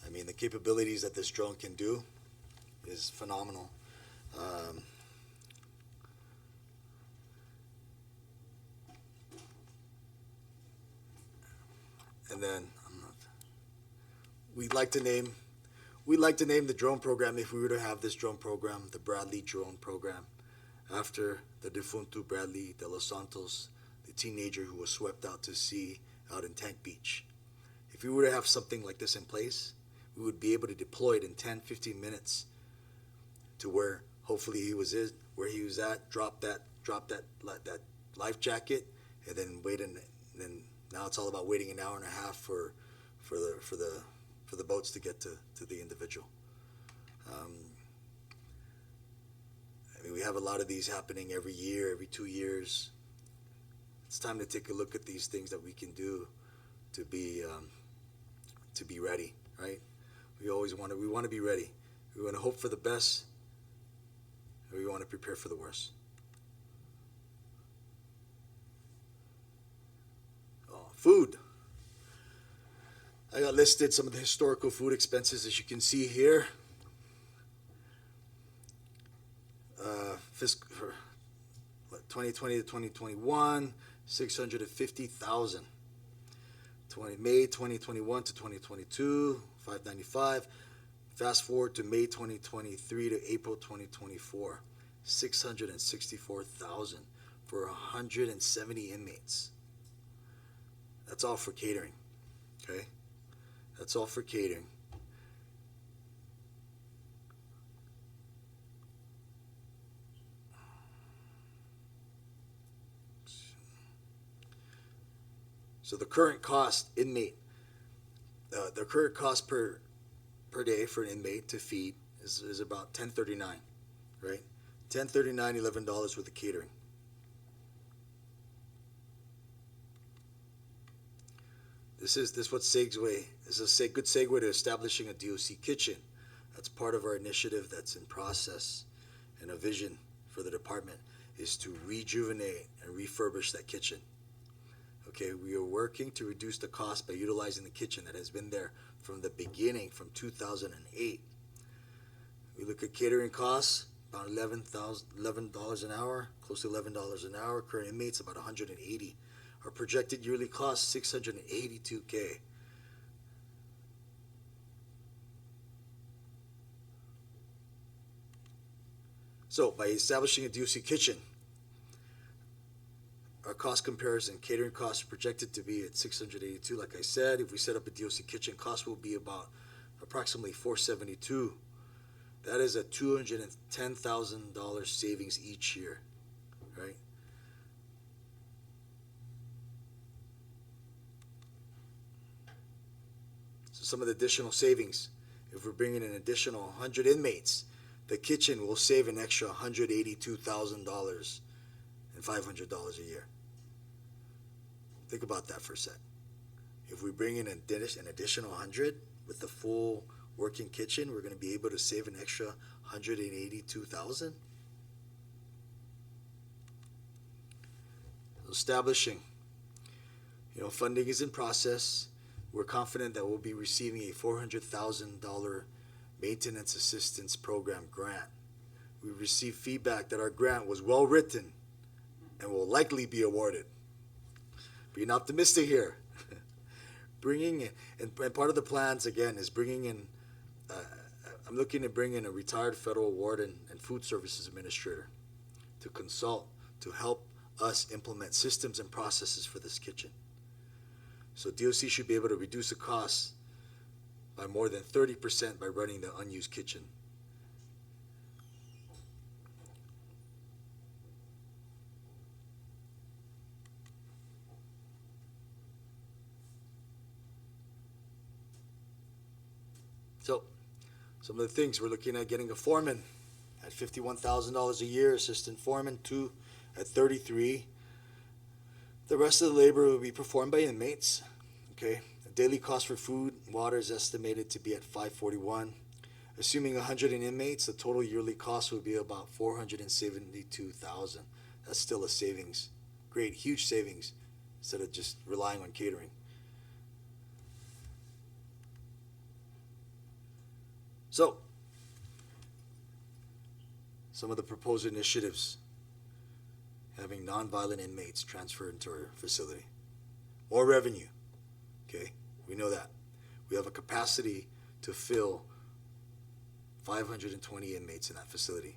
I mean, the capabilities that this drone can do is phenomenal. And then we'd like to name the drone program, if we were to have this drone program, the Bradley drone program, after the defunto Bradley de los Santos, the teenager who was swept out to sea out in Tank Beach. If we were to have something like this in place, we would be able to deploy it in 10-15 minutes to where hopefully he was at, drop that life jacket, and then wait, and then now it's all about waiting an hour and a half for for the boats to get to the individual. I mean, we have a lot of these happening every year, every 2 years. It's time to take a look at these things that we can do to be ready, right? We want to be ready. We want to hope for the best, and we want to prepare for the worst. Food. I got listed some of the historical food expenses, as you can see here. Fiscal 2020 to 2021, 650,000. May 2021 to 2022, 595. Fast forward to May 2023 to April 2024, 664,000 for 170 inmates. That's all for catering, okay? That's all for catering. So the current cost inmate, the current cost per day for an inmate to feed is about $10.39, right? $10.39, $11 with the catering. This is what segue. This is a good segue to establishing a DOC kitchen. That's part of our initiative that's in process, and a vision for the department is to rejuvenate and refurbish that kitchen. Okay, we are working to reduce the cost by utilizing the kitchen that has been there from the beginning, from 2008. We look at catering costs, about $11 an hour, close to $11 an hour. Current inmates about 180. Our projected yearly cost $682K. So by establishing a DOC kitchen, our cost comparison, catering costs projected to be at $682. Like I said, if we set up a DOC kitchen, cost will be about approximately $472. That is a $210,000 savings each year, right? So some of the additional savings, if we're bringing an additional 100 inmates, the kitchen will save an extra $182,000 and $500 a year. Think about that for a sec. If we bring in an additional 100 with the full working kitchen, we're going to be able to save an extra $182,000. Establishing, funding is in process. We're confident that we'll be receiving a $400,000 maintenance assistance program grant. We received feedback that our grant was well written and will likely be awarded. Being optimistic here. Bringing in, and part of the plans again is bringing in, I'm looking to bring in a retired federal warden and food services administrator to consult, to help us implement systems and processes for this kitchen. So DOC should be able to reduce the costs by more than 30% by running the unused kitchen. So some of the things, we're looking at getting a foreman at $51,000 a year, assistant foreman 2 at $33,000. The rest of the labor will be performed by inmates. Okay, the daily cost for food and water is estimated to be at $541. Assuming 100 inmates, the total yearly cost would be about $472,000. That's still a savings. Great, huge savings instead of just relying on catering. So, some of the proposed initiatives: having nonviolent inmates transferred into our facility. More revenue, okay? We know that. We have a capacity to fill 520 inmates in that facility.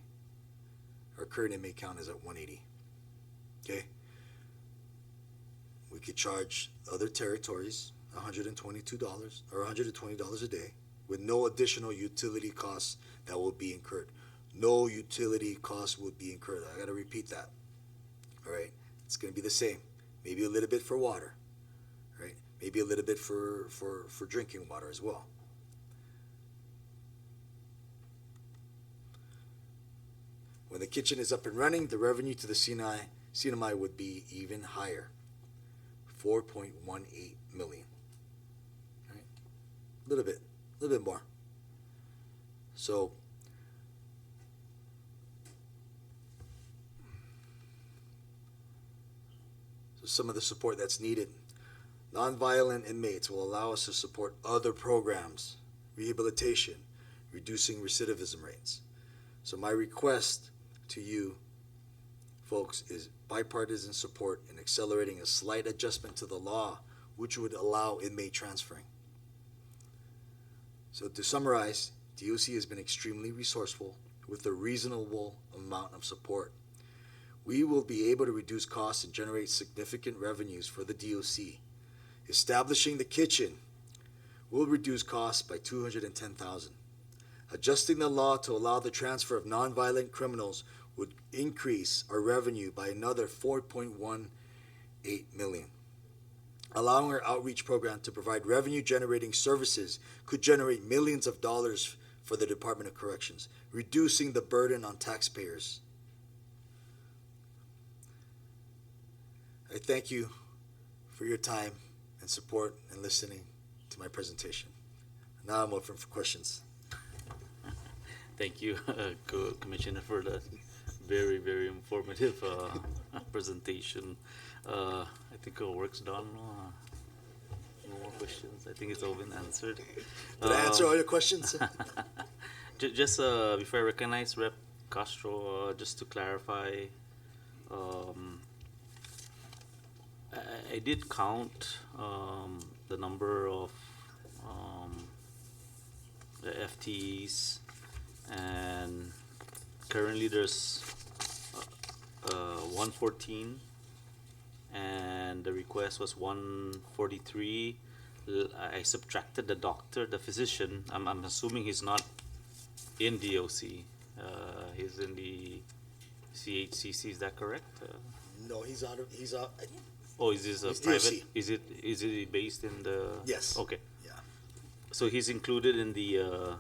Our current inmate count is at 180, okay? We could charge other territories $122 or $120 a day with no additional utility costs that will be incurred. No utility costs will be incurred. I gotta repeat that. All right, it's going to be the same. Maybe a little bit for water, right? Maybe a little bit for drinking water as well. When the kitchen is up and running, the revenue to the CNMI would be even higher, 4.18 million. Right? A little bit more. So some of the support that's needed. Nonviolent inmates will allow us to support other programs, rehabilitation, reducing recidivism rates. So my request to you folks is bipartisan support in accelerating a slight adjustment to the law which would allow inmate transferring. So to summarize, DOC has been extremely resourceful with a reasonable amount of support. We will be able to reduce costs and generate significant revenues for the DOC. Establishing the kitchen will reduce costs by $210,000. Adjusting the law to allow the transfer of nonviolent criminals would increase our revenue by another $4.18 million. Allowing our outreach program to provide revenue-generating services could generate millions of dollars for the Department of Corrections, reducing the burden on taxpayers. I thank you for your time and support and listening to my presentation. Now I'm open for questions. Thank you, Commissioner, for the very, very informative presentation. I think our work's done. No more questions. I think it's all been answered. Did I answer all your questions? Just before I recognize Rep. Castro, just to clarify, I did count the number of the FTEs, and currently there's 114, and the request was 143. I subtracted the doctor, the physician. I'm assuming he's not in DOC. He's in the CHCC. Is that correct? No, he's out. Oh, is this a He's private? DOC. Is it based in the? Yes. Okay. Yeah. So he's included in the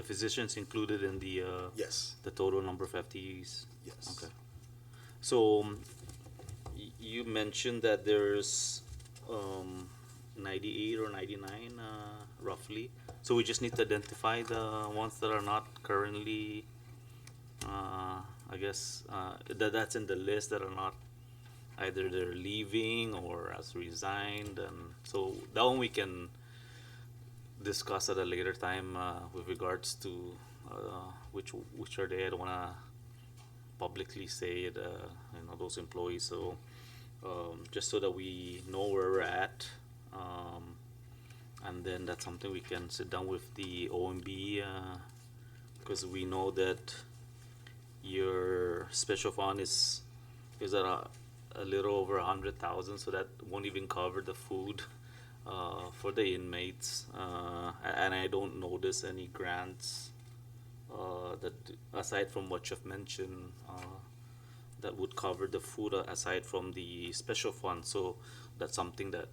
physicians included in the Yes. the total number of FTEs. Yes. Okay. So you mentioned that there's 98 or 99 roughly. So we just need to identify the ones that are not currently, I guess, that's in the list that are not, either they're leaving or has resigned, and so that one we can discuss at a later time with regards to which are they. I don't want to publicly say it, those employees. So just so that we know where we're at, and then that's something we can sit down with the OMB, because we know that your special fund is at a little over 100,000, so that won't even cover the food for the inmates, and I don't notice any grants that, aside from what you've mentioned, that would cover the food aside from the special fund. So that's something that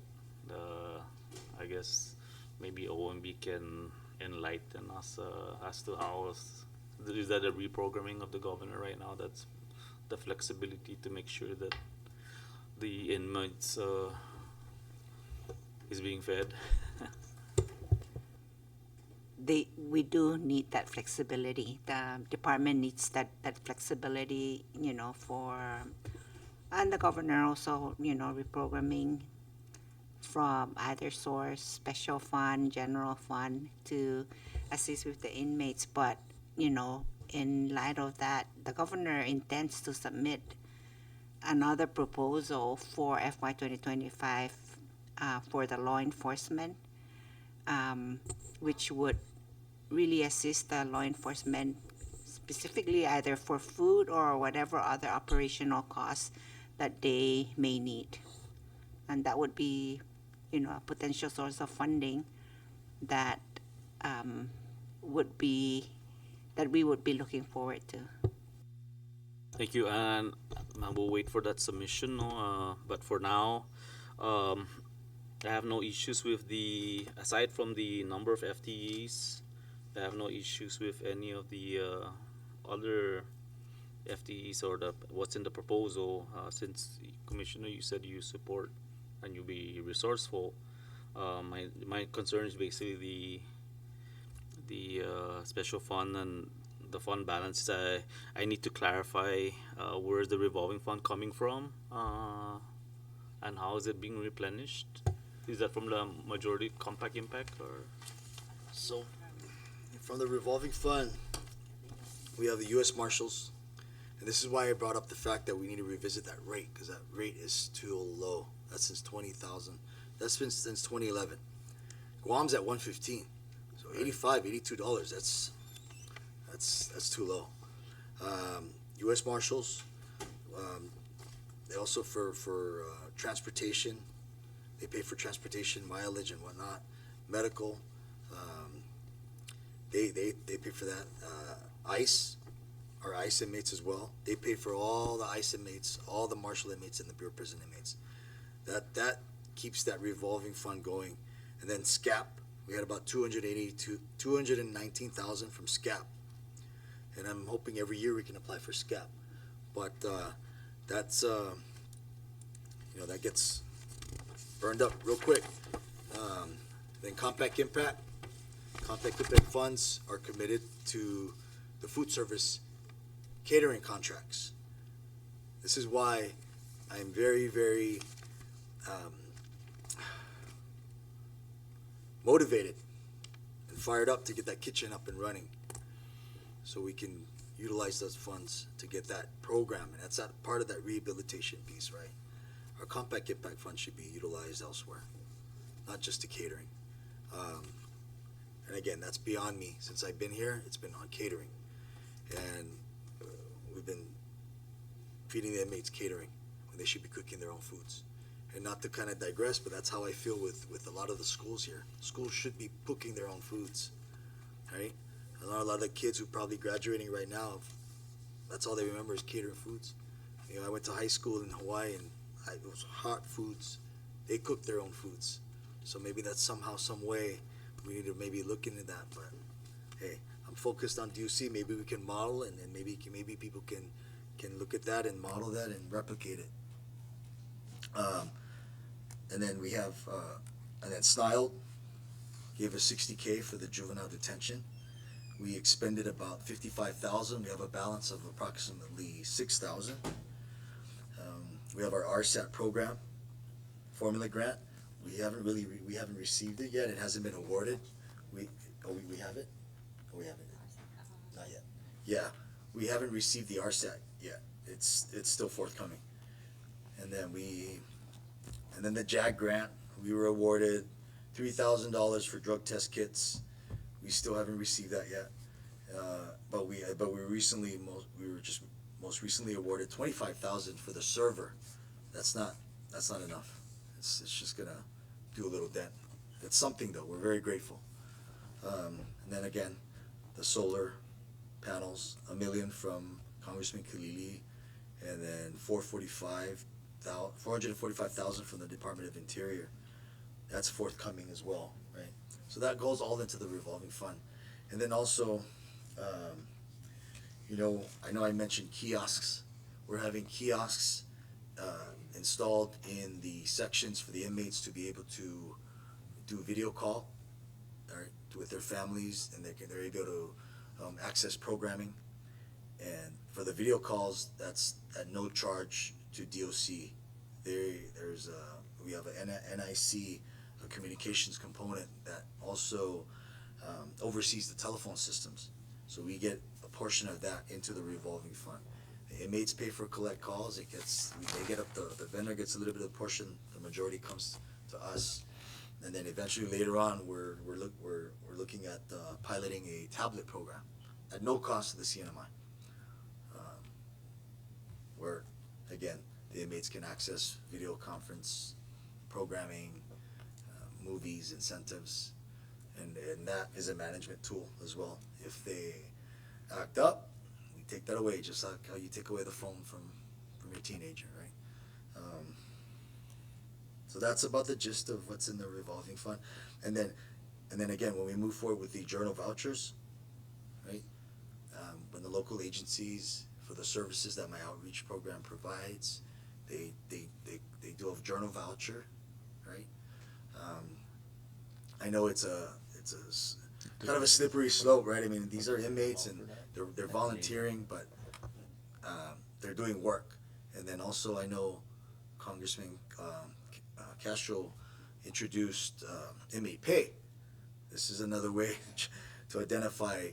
I guess maybe OMB can enlighten us as to how is that a reprogramming of the governor right now? That's the flexibility to make sure that the inmates is being fed. We do need that flexibility. The department needs that flexibility, and the governor also, reprogramming from either source, special fund, general fund, to assist with the inmates. But, in light of that, the governor intends to submit another proposal for FY 2025 for the law enforcement, which would really assist the law enforcement specifically either for food or whatever other operational costs that they may need. And that would be, a potential source of funding that we would be looking forward to. Thank you, and we'll wait for that submission. But for now, I have no issues with aside from the number of FTEs, I have no issues with any of the other FTEs or the what's in the proposal. Since Commissioner, you said you support and you'll be resourceful. My concern is basically the special fund and the fund balances. I need to clarify where's the revolving fund coming from, and how is it being replenished? Is that from the majority compact impact or? So, from the revolving fund, we have the U.S. Marshals, and this is why I brought up the fact that we need to revisit that rate, because that rate is too low. That's since 20,000. That's been since 2011. Guam's at 115, so 85, $82. That's too low. U.S. Marshals, they also for transportation, they pay for transportation, mileage, and whatnot. Medical, they pay for that. ICE, our ICE inmates as well. They pay for all the ICE inmates, all the Marshal inmates, and the Bureau of Prison inmates. That keeps that revolving fund going. And then SCAP, we had about 219,000 from SCAP, and I'm hoping every year we can apply for SCAP. But that's that gets burned up real quick. Then Compact Impact funds are committed to the food service catering contracts. This is why I'm very, very motivated and fired up to get that kitchen up and running, so we can utilize those funds to get that program, and that's not part of that rehabilitation piece, right? Our Compact Impact Fund should be utilized elsewhere, not just to catering. And again, that's beyond me. Since I've been here, it's been on catering, and we've been feeding the inmates catering when they should be cooking their own foods. And not to kind of digress, but that's how I feel with a lot of the schools here. Schools should be cooking their own foods, right? A lot of the kids who probably graduating right now, that's all they remember is catering foods. I went to high school in Hawaii, and it was hot foods. They cooked their own foods. So maybe that's somehow, some way, we need to maybe look into that. But hey, I'm focused on DUC. Maybe we can model, and maybe people can look at that and model that and replicate it. And then we have, and then Style gave us $60K for the juvenile detention. We expended about $55,000. We have a balance of approximately $6,000. We have our RSAT program, formula grant. We haven't received it yet. It hasn't been awarded. We have it? Oh, we haven't. Not yet. Yeah, we haven't received the RSAT yet. It's still forthcoming. And then the JAG grant, we were awarded $3,000 for drug test kits. We still haven't received that yet. But we were just most recently awarded $25,000 for the server. That's not enough. It's just gonna do a little dent. It's something though. We're very grateful. And then again, the solar panels, $1 million from Congressman Kalili, and then $445,000 from the Department of Interior. That's forthcoming as well, right? So that goes all into the revolving fund. And then also, I know I mentioned kiosks. We're having kiosks installed in the sections for the inmates to be able to do video call, all right, with their families, and they're able to access programming. And for the video calls, that's at no charge to DOC. We have an NIC, a communications component that also oversees the telephone systems. So we get a portion of that into the revolving fund. The inmates pay for collect calls. The vendor gets a little bit of the portion. The majority comes to us, and then eventually later on, we're looking at piloting a tablet program at no cost to the CNMI, where again the inmates can access video conference programming, movies, incentives, and that is a management tool as well. If they act up, we take that away, just like how you take away the phone from your teenager, right? So that's about the gist of what's in the revolving fund. And then again, when we move forward with the journal vouchers, right? When the local agencies for the services that my outreach program provides. They do a journal voucher, right? I know it's kind of a slippery slope, right? I mean, these are inmates and they're volunteering, but they're doing work. And then also, I know Congressman Castro introduced inmate pay. This is another way to identify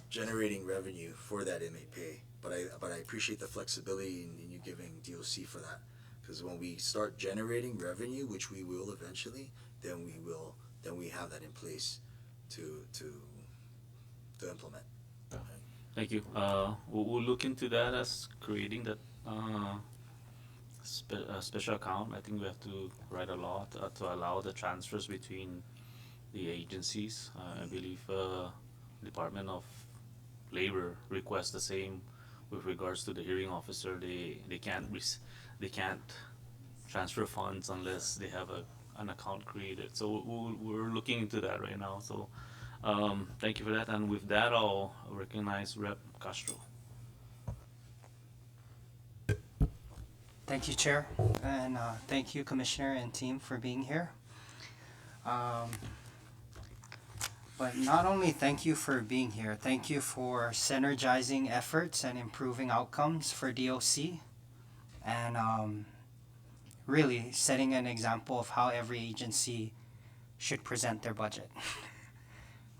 generating revenue for that inmate pay. But I appreciate the flexibility in you giving DOC for that, because when we start generating revenue, which we will eventually, then we have that in place to implement. Thank you. We'll look into that as creating that special account. I think we have to write a law to allow the transfers between the agencies. I believe Department of Labor requests the same with regards to the hearing officer. They can't transfer funds unless they have an account created. So we're looking into that right now. So thank you for that. And with that, I'll recognize Rep. Castro. Thank you, Chair, and thank you, Commissioner and team, for being here. But not only thank you for being here, thank you for synergizing efforts and improving outcomes for DOC, and really setting an example of how every agency should present their budget.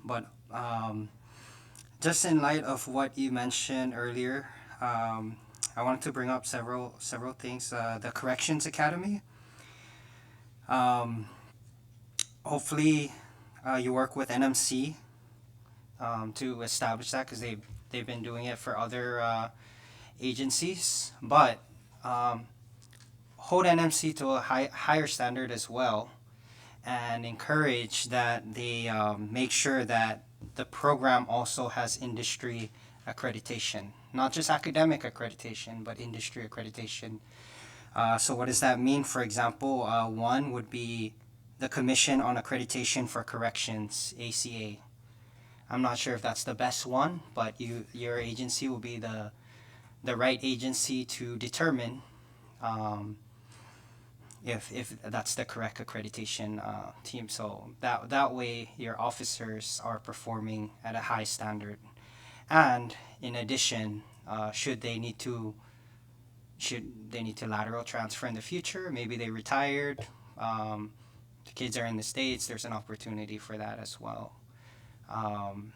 But just in light of what you mentioned earlier, I wanted to bring up several things. The Corrections Academy. Hopefully, you work with NMC to establish that, because they've been doing it for other agencies. But hold NMC to a higher standard as well, and encourage that they make sure that the program also has industry accreditation, not just academic accreditation, but industry accreditation. So what does that mean? For example, one would be the Commission on Accreditation for Corrections, ACA. I'm not sure if that's the best one, but your agency will be the right agency to determine if that's the correct accreditation team. So that way your officers are performing at a high standard. And in addition, should they need to lateral transfer in the future, maybe they retired, the kids are in the States, there's an opportunity for that as well. I'm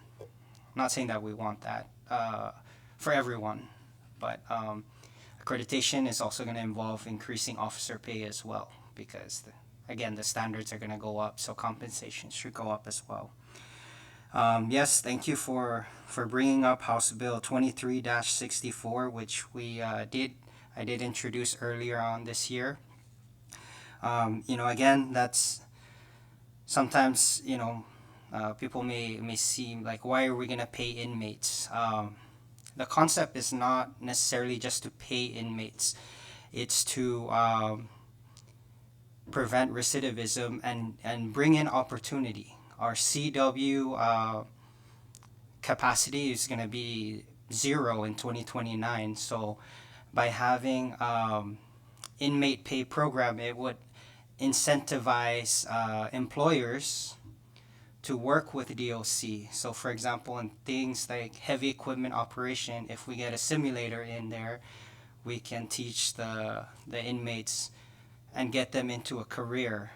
not saying that we want that for everyone, but accreditation is also going to involve increasing officer pay as well, because again, the standards are going to go up, so compensation should go up as well. Yes, thank you for bringing up House Bill 23-64, which I did introduce earlier on this year. Again, that's sometimes, people may seem like, why are we going to pay inmates? The concept is not necessarily just to pay inmates. It's to prevent recidivism and bring in opportunity. Our CW capacity is going to be 0 in 2029. So by having inmate pay program, it would incentivize employers to work with DOC. So for example, in things like heavy equipment operation, if we get a simulator in there, we can teach the inmates and get them into a career,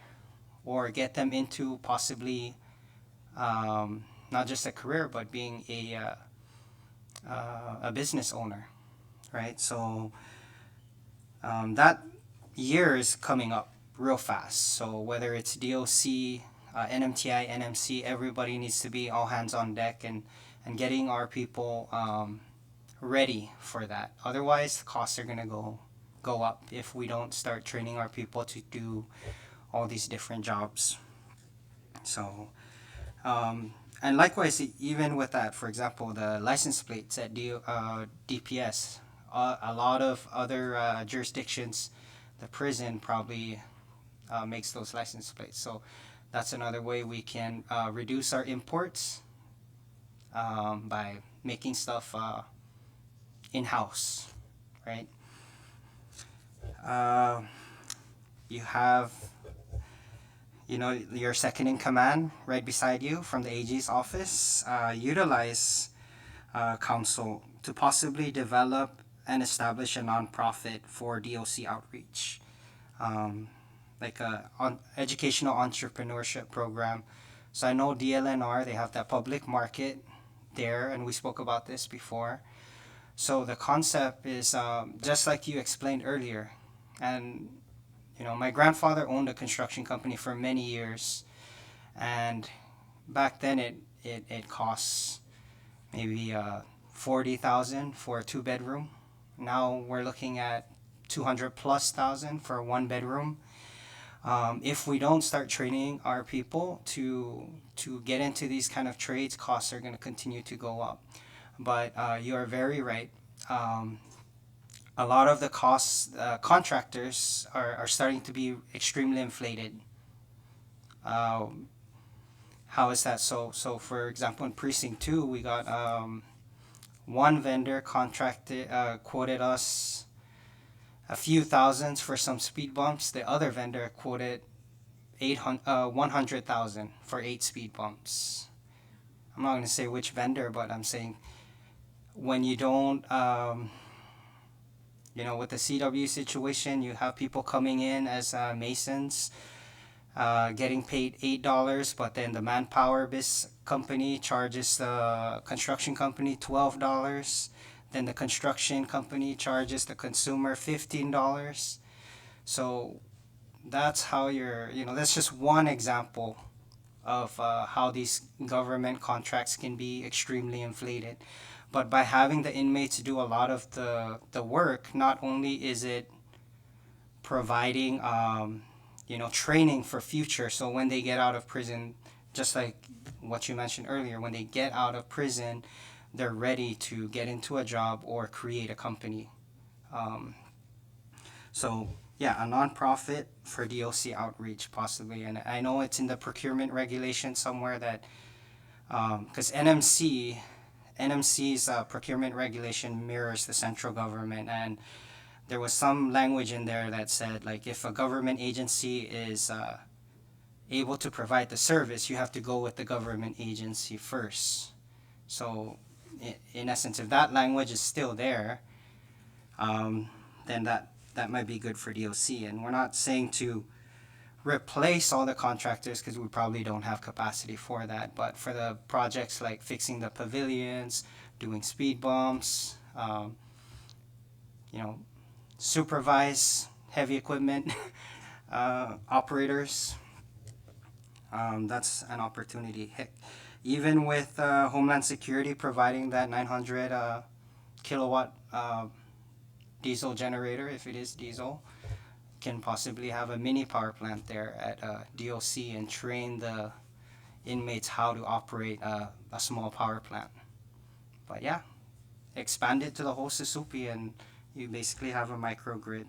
or get them into possibly not just a career, but being a business owner, right? So that year is coming up real fast. So whether it's DOC, NMTI, NMC, everybody needs to be all hands on deck and getting our people ready for that. Otherwise, the costs are going to go up if we don't start training our people to do all these different jobs. So, and likewise, even with that, for example, the license plates at DPS, a lot of other jurisdictions, the prison probably makes those license plates. So that's another way we can reduce our imports by making stuff in-house, right? Uh, you have, your second in command right beside you from the AG's office. Utilize council to possibly develop and establish a nonprofit for DOC outreach, like a educational entrepreneurship program. So I know DLNR, they have that public market there, and we spoke about this before. So the concept is just like you explained earlier. And, my grandfather owned a construction company for many years. And back then it costs maybe 40,000 for a 2-bedroom. Now we're looking at 200,000+ for a 1-bedroom. If we don't start training our people to get into these kind of trades, costs are going to continue to go up. But you are very right. A lot of the costs, contractors are starting to be extremely inflated. How is that? So for example, in Precinct 2, we got one vendor quoted us a few thousands for some speed bumps. The other vendor quoted 100,000 for 8 speed bumps. I'm not going to say which vendor, but I'm saying when you don't, with the CW situation, you have people coming in as masons, getting paid $8, but then the manpower company charges the construction company $12. Then the construction company charges the consumer $15. So that's how that's just one example of how these government contracts can be extremely inflated. But by having the inmates do a lot of the work, not only is it providing training for future, so when they get out of prison, just like what you mentioned earlier, when they get out of prison, they're ready to get into a job or create a company. So yeah, a nonprofit for DOC outreach possibly. And I know it's in the procurement regulation somewhere that, because NMC's procurement regulation mirrors the central government, and there was some language in there that said, like, if a government agency is able to provide the service, you have to go with the government agency first. So in essence, if that language is still there, then that might be good for DOC. And we're not saying to replace all the contractors, because we probably don't have capacity for that. But for the projects like fixing the pavilions, doing speed bumps, supervise heavy equipment operators, that's an opportunity. Heck, even with Homeland Security providing that 900 kilowatt diesel generator, if it is diesel, can possibly have a mini power plant there at DOC and train the inmates how to operate a small power plant. But yeah, expand it to the whole Susupi and you basically have a microgrid.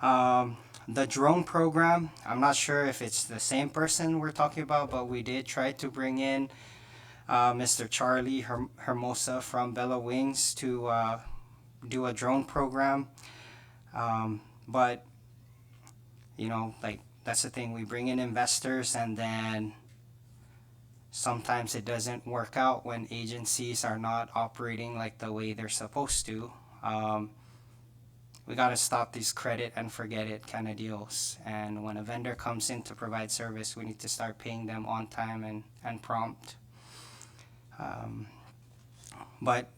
The drone program, I'm not sure if it's the same person we're talking about, but we did try to bring in Mr. Charlie Hermosa from Bella Wings to do a drone program. But, that's the thing. We bring in investors and then sometimes it doesn't work out when agencies are not operating like the way they're supposed to. We got to stop these credit and forget it kind of deals. And when a vendor comes in to provide service, we need to start paying them on time and prompt. But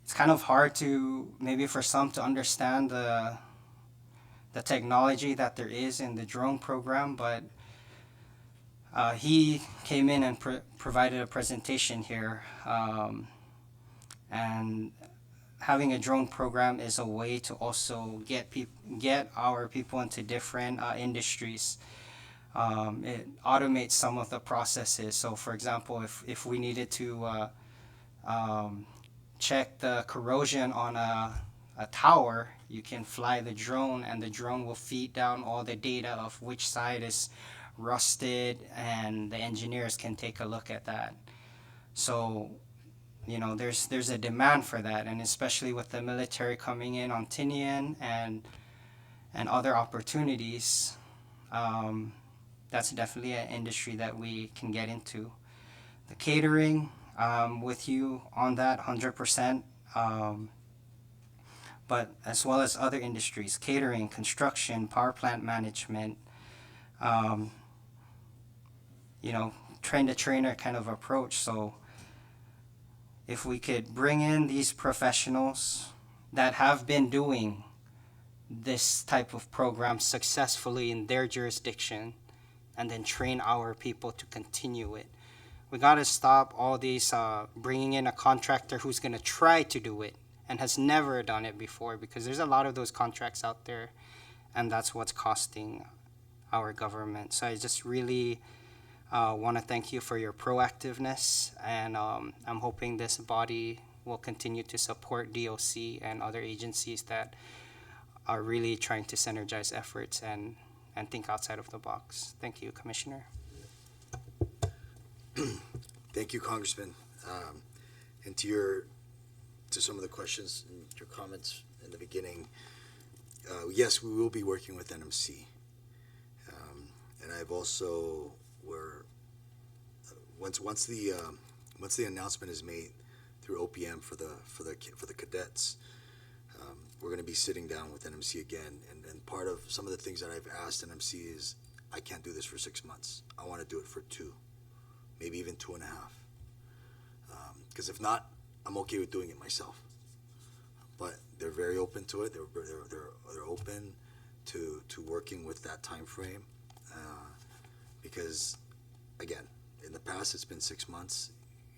it's kind of hard to, maybe for some, to understand the technology that there is in the drone program. But he came in and provided a presentation here. And having a drone program is a way to also get our people into different industries. It automates some of the processes. So for example, if we needed to check the corrosion on a tower, you can fly the drone and the drone will feed down all the data of which side is rusted, and the engineers can take a look at that. So there's a demand for that, and especially with the military coming in on Tinian and other opportunities, that's definitely an industry that we can get into. The catering, with you on that 100%. But as well as other industries, catering, construction, power plant management, um, train the trainer kind of approach. So if we could bring in these professionals that have been doing this type of program successfully in their jurisdiction and then train our people to continue it. We got to stop all these bringing in a contractor who's going to try to do it and has never done it before, because there's a lot of those contracts out there, and that's what's costing our government. So I just really want to thank you for your proactiveness, and I'm hoping this body will continue to support DOC and other agencies that are really trying to synergize efforts and think outside of the box. Thank you, Commissioner. Thank you, Congressman. And to some of the questions and your comments in the beginning, yes, we will be working with NMC. And I've also once the announcement is made through OPM for the cadets, we're going to be sitting down with NMC again. And part of some of the things that I've asked NMC is, I can't do this for 6 months. I want to do it for 2, maybe even 2.5. Because if not, I'm okay with doing it myself. But they're very open to it. They're open to working with that time frame, because again, in the past it's been 6 months.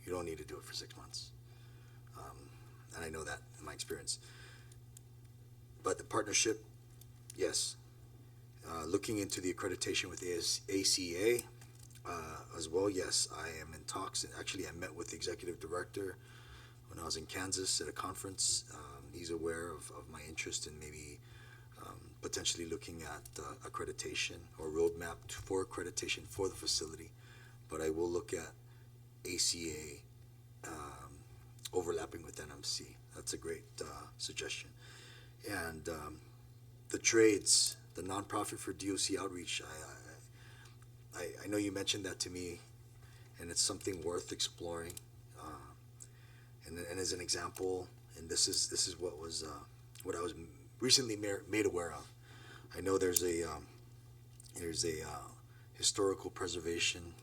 You don't need to do it for 6 months, and I know that in my experience. But the partnership, yes. Looking into the accreditation with ACA as well, yes, I am in talks. Actually, I met with the executive director when I was in Kansas at a conference. He's aware of my interest in maybe potentially looking at accreditation or roadmap for accreditation for the facility. But I will look at ACA overlapping with NMC. That's a great suggestion. And the trades, the nonprofit for DOC outreach, I know you mentioned that to me, and it's something worth exploring. And as an example, and this is what I was recently made aware of. I know there's a historical preservation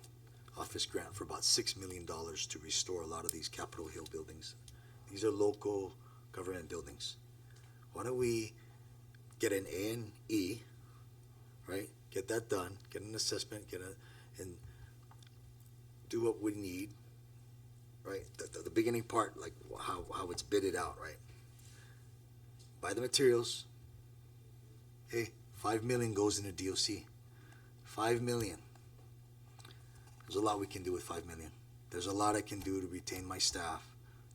office grant for about $6 million to restore a lot of these Capitol Hill buildings. These are local government buildings. Why don't we get an A and E, right? Get that done, get an assessment, and do what we need, right? The beginning part, like how it's bidded out, right? Buy the materials. Hey, $5 million goes into DOC. $5 million. There's a lot we can do with $5 million. There's a lot I can do to retain my staff,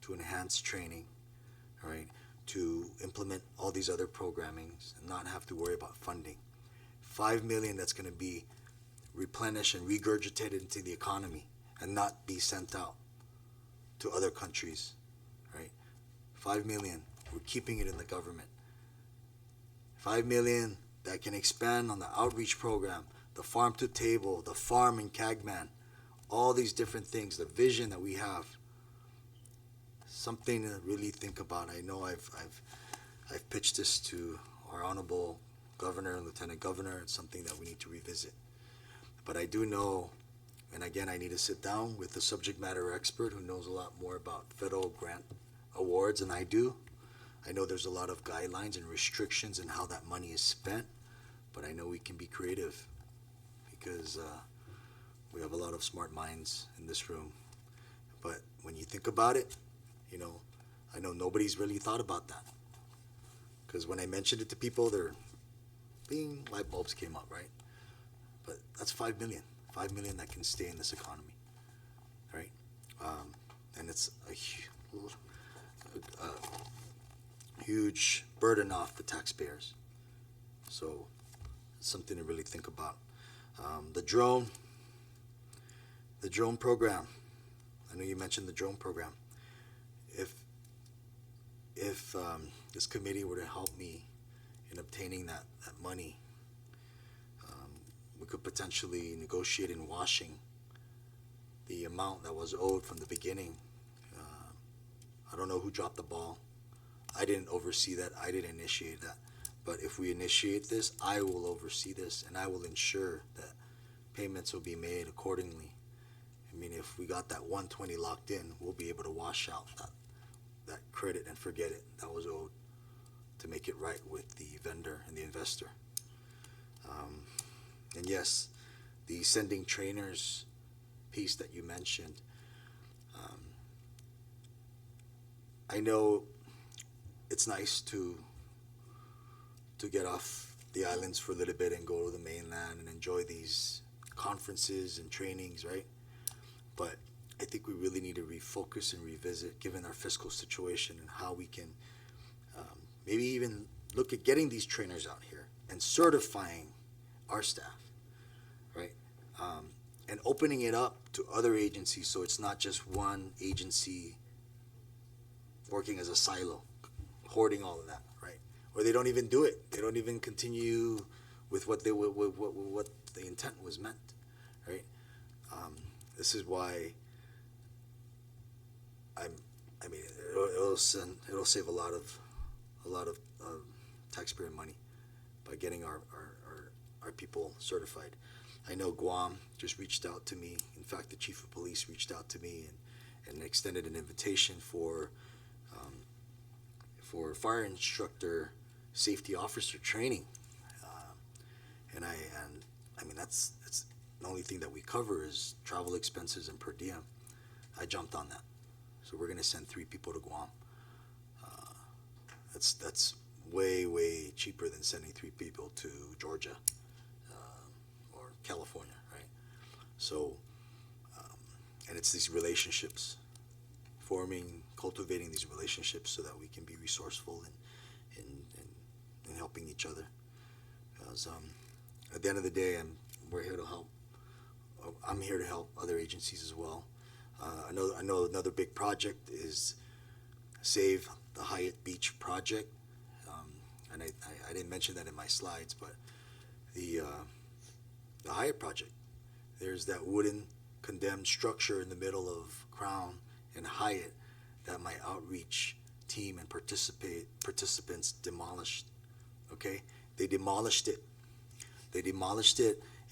to enhance training, right? To implement all these other programmings and not have to worry about funding. $5 million that's going to be replenished and regurgitated into the economy and not be sent out to other countries, right? $5 million, we're keeping it in the government. $5 million that can expand on the outreach program, the farm to table, the farm in Cagman, all these different things, the vision that we have. Something to really think about. I know I've pitched this to our honorable governor and lieutenant governor. It's something that we need to revisit. But I do know, and again, I need to sit down with a subject matter expert who knows a lot more about federal grant awards than I do. I know there's a lot of guidelines and restrictions in how that money is spent, but I know we can be creative because we have a lot of smart minds in this room. But when you think about it, I know nobody's really thought about that. Because when I mentioned it to people, light bulbs came up, right? But that's $5 million. $5 million that can stay in this economy, right? And it's a huge burden off the taxpayers. So it's something to really think about. The drone program. I know you mentioned the drone program. if this committee were to help me in obtaining that money, we could potentially negotiate in washing the amount that was owed from the beginning. I don't know who dropped the ball. I didn't oversee that. I didn't initiate that. But if we initiate this, I will oversee this, and I will ensure that payments will be made accordingly. I mean, if we got that 120 locked in, we'll be able to wash out that credit and forget it that was owed to make it right with the vendor and the investor. And yes, the sending trainers piece that you mentioned, I know it's nice to get off the islands for a little bit and go to the mainland and enjoy these conferences and trainings, right? But I think we really need to refocus and revisit, given our fiscal situation, and how we can maybe even look at getting these trainers out here and certifying our staff, right? And opening it up to other agencies, so it's not just one agency working as a silo, hoarding all of that, right? Or they don't even do it. They don't even continue with what what the intent was meant, right? This is why I mean, it'll save a lot of taxpayer money by getting our people certified. I know Guam just reached out to me. In fact, the chief of police reached out to me and extended an invitation for fire instructor safety officer training. And I mean, that's the only thing that we cover is travel expenses and per diem. I jumped on that. So we're going to send 3 people to Guam. That's way cheaper than sending 3 people to Georgia or California, right? So, and it's these relationships, cultivating these relationships so that we can be resourceful in helping each other. Because at the end of the day, we're here to help. I'm here to help other agencies as well. I know another big project is Save the Hyatt Beach project, and I didn't mention that in my slides, but the Hyatt project, there's that wooden condemned structure in the middle of Crown and Hyatt that my outreach team and participants demolished. Okay, they demolished it.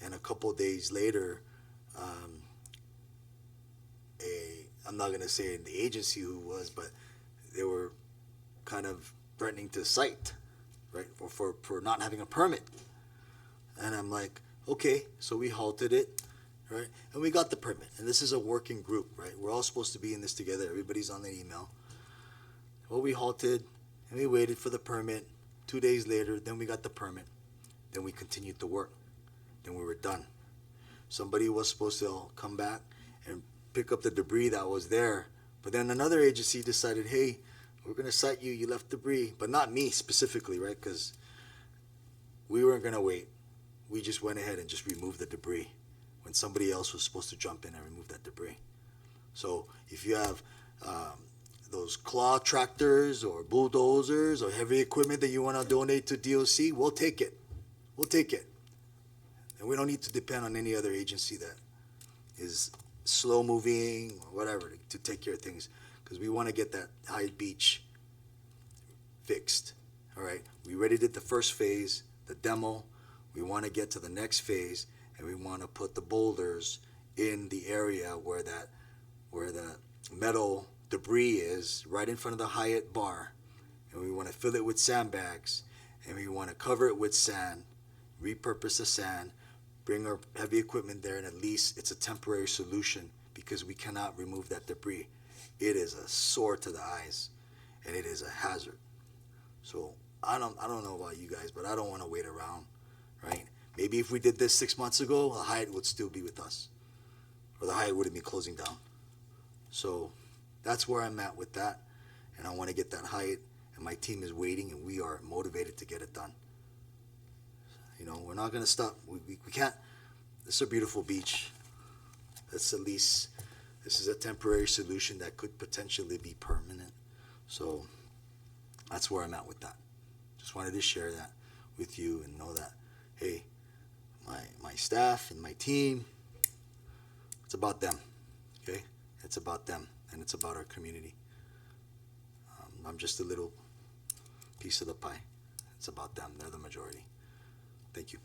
And a couple of days later, I'm not going to say the agency who was, but they were kind of threatening to cite, right, for not having a permit. And I'm like, okay, so we halted it, right, and we got the permit. And this is a working group, right? We're all supposed to be in this together. Everybody's on the email. Well, we halted, and we waited for the permit. 2 days later, then we got the permit. Then we continued to work. Then we were done. Somebody was supposed to come back and pick up the debris that was there. But then another agency decided, hey, we're going to cite you. You left debris. But not me specifically, right? Because we weren't going to wait. We just went ahead and just removed the debris when somebody else was supposed to jump in and remove that debris. So if you have those claw tractors or bulldozers or heavy equipment that you want to donate to DOC, we'll take it. We'll take it. And we don't need to depend on any other agency that is slow moving or whatever to take care of things, because we want to get that Hyatt Beach fixed. All right, we already did the first phase, the demo. We want to get to the next phase, and we want to put the boulders in the area where the metal debris is, right in front of the Hyatt bar, and we want to fill it with sandbags, and we want to cover it with sand, repurpose the sand, bring our heavy equipment there, and at least it's a temporary solution because we cannot remove that debris. It is a sore to the eyes, and it is a hazard. So I don't know about you guys, but I don't want to wait around, right? Maybe if we did this 6 months ago, the Hyatt would still be with us, or the Hyatt wouldn't be closing down. So that's where I'm at with that, and I want to get that Hyatt, and my team is waiting, and we are motivated to get it done. You know, we're not going to stop. We can't. This is a beautiful beach. That's at least, this is a temporary solution that could potentially be permanent. So that's where I'm at with that. Just wanted to share that with you and know that, hey, my staff and my team, it's about them, okay? It's about them, and it's about our community. I'm just a little piece of the pie. It's about them. They're the majority. Thank you.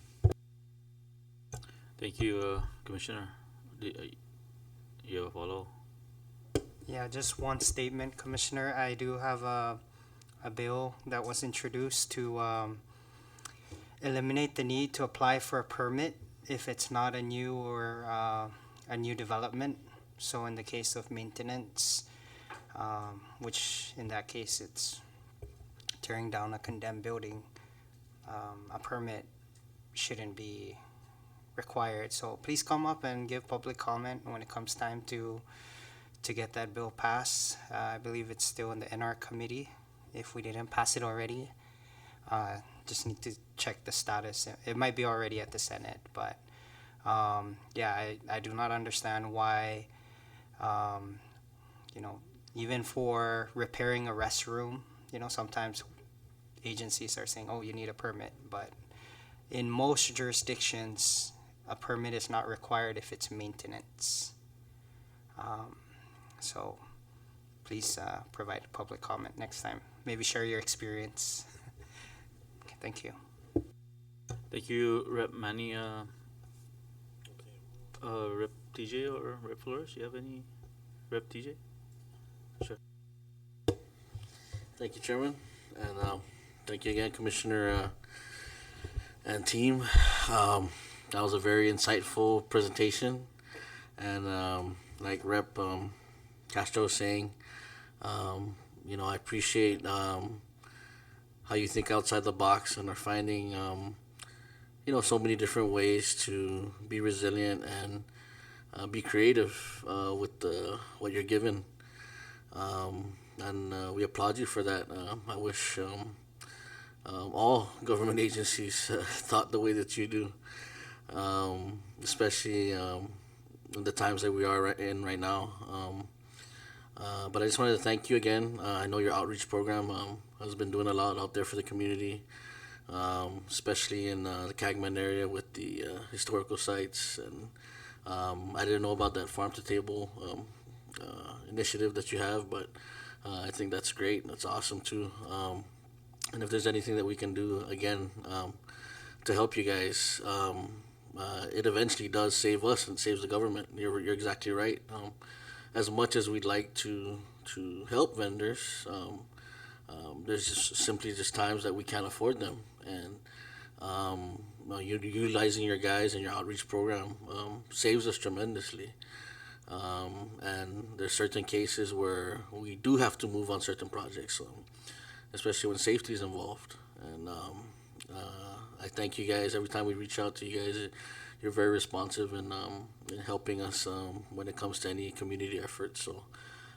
Thank you, Commissioner. You have a follow? Yeah, just one statement, Commissioner. I do have a bill that was introduced to eliminate the need to apply for a permit if it's not a new or a new development. So in the case of maintenance, which in that case it's tearing down a condemned building, a permit shouldn't be required. So please come up and give public comment when it comes time to get that bill passed. I believe it's still in the NR committee if we didn't pass it already. Just need to check the status. It might be already at the Senate, but yeah, I do not understand why, you know, even for repairing a restroom, you know, sometimes agencies are saying, oh, you need a permit, but in most jurisdictions, a permit is not required if it's maintenance. So please provide public comment next time. Maybe share your experience. Okay, thank you. Thank you, Rep Manny. Rep TJ or Rep Flores, you have any? Rep TJ? Sure. Thank you, Chairman, and thank you again, Commissioner and team. That was a very insightful presentation, and like Rep Castro was saying, you know, I appreciate how you think outside the box and are finding, you know, so many different ways to be resilient and be creative with what you're given. And we applaud you for that. I wish all government agencies thought the way that you do, especially in the times that we are in right now. But I just wanted to thank you again. I know your outreach program has been doing a lot out there for the community, especially in the Cagman area with the historical sites. And I didn't know about that farm to table initiative that you have, but I think that's great. That's awesome too. And if there's anything that we can do again to help you guys, it eventually does save us and saves the government. You're exactly right. As much as we'd like to help vendors, there's just simply just times that we can't afford them, and utilizing your guys and your outreach program saves us tremendously. And there's certain cases where we do have to move on certain projects, especially when safety is involved. And I thank you guys every time we reach out to you guys. You're very responsive in helping us when it comes to any community efforts. So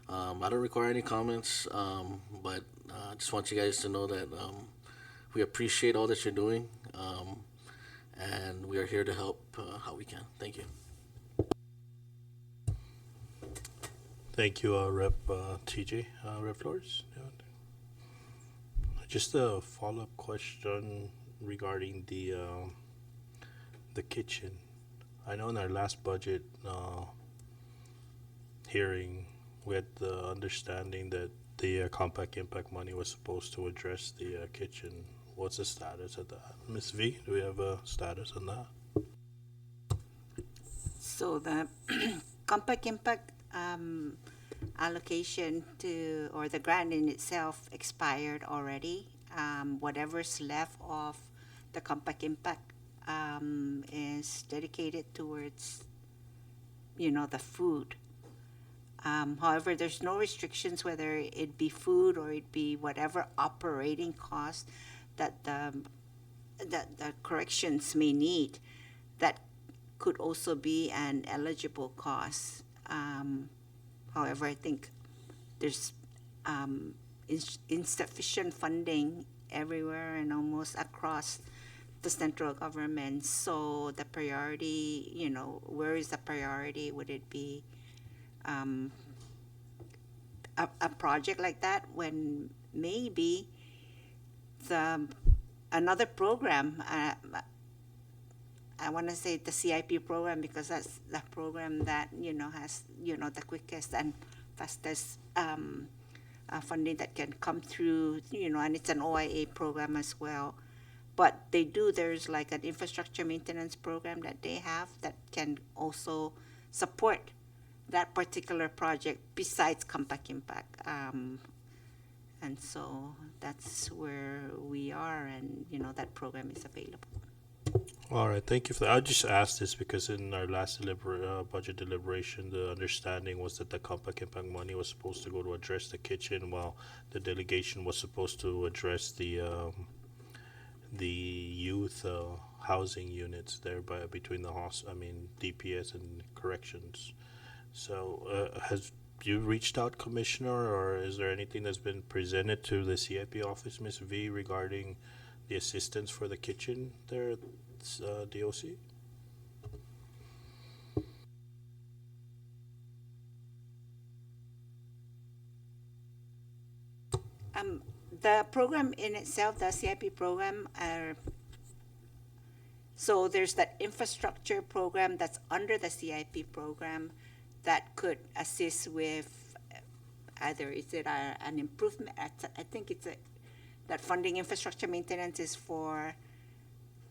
I don't require any comments, but I just want you guys to know that we appreciate all that you're doing, and we are here to help how we can. Thank you. Thank you, Rep TJ. Rep Flores? Just a follow-up question regarding the kitchen. I know in our last budget hearing, we had the understanding that the compact impact money was supposed to address the kitchen. What's the status of that? Ms. V, do we have a status on that? So the compact impact allocation to, or the grant in itself expired already. Whatever's left of the compact impact is dedicated towards, you know, the food. However, there's no restrictions whether it be food or it be whatever operating cost that the corrections may need. That could also be an eligible cost. However, I think there's insufficient funding everywhere and almost across the central government. So the priority, you know, where is the priority? Would it be a project like that when maybe the another program. I want to say the CIP program because that's the program that has the quickest and fastest funding that can come through. And it's an OIA program as well. But there's like an infrastructure maintenance program that they have that can also support that particular project besides Compact Impact. And so that's where we are, and that program is available. All right, thank you for that. I just asked this because in our last budget deliberation, the understanding was that the compact impact money was supposed to go to address the kitchen, while the delegation was supposed to address the youth housing units there between the DPS and corrections. So, has you reached out, Commissioner, or is there anything that's been presented to the CIP office, Ms. V, regarding the assistance for the kitchen there at DOC? The program in itself, the CIP program, so there's that infrastructure program that's under the CIP program that could assist with either is it an improvement? I think that funding infrastructure maintenance is for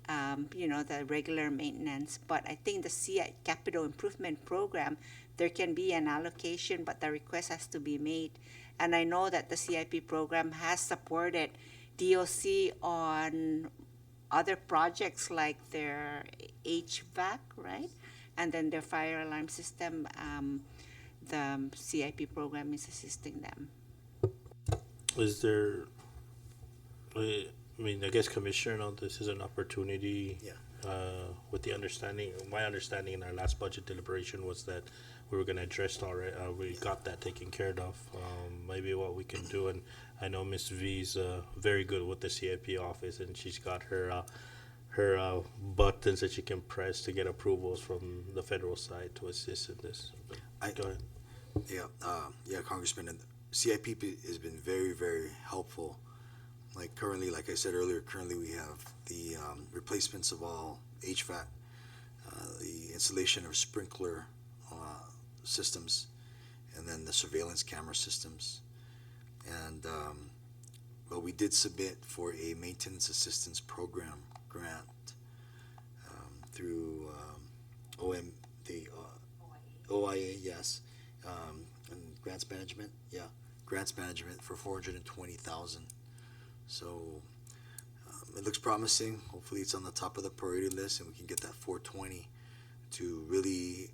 the regular maintenance. But I think the CI capital improvement program, there can be an allocation, but the request has to be made. And I know that the CIP program has supported DOC on other projects like their HVAC, right? And then their fire alarm system. The CIP program is assisting them. Is there, I I guess, Commissioner, this is an opportunity. Yeah. With the understanding, my understanding in our last budget deliberation was that we were going to address already. We got that taken care of. Maybe what we can do, and I know Ms. V's very good with the CIP office, and she's got her buttons that she can press to get approvals from the federal side to assist in this. Go ahead. Yeah, Congressman, and CIP has been very, very helpful. Like currently, like I said earlier, we have the replacements of all HVAC, the installation of sprinkler systems, and then the surveillance camera systems. And but we did submit for a maintenance assistance program grant through OIA, yes, and grants management for 420,000. So it looks promising. Hopefully it's on the top of the priority list and we can get that 420 to really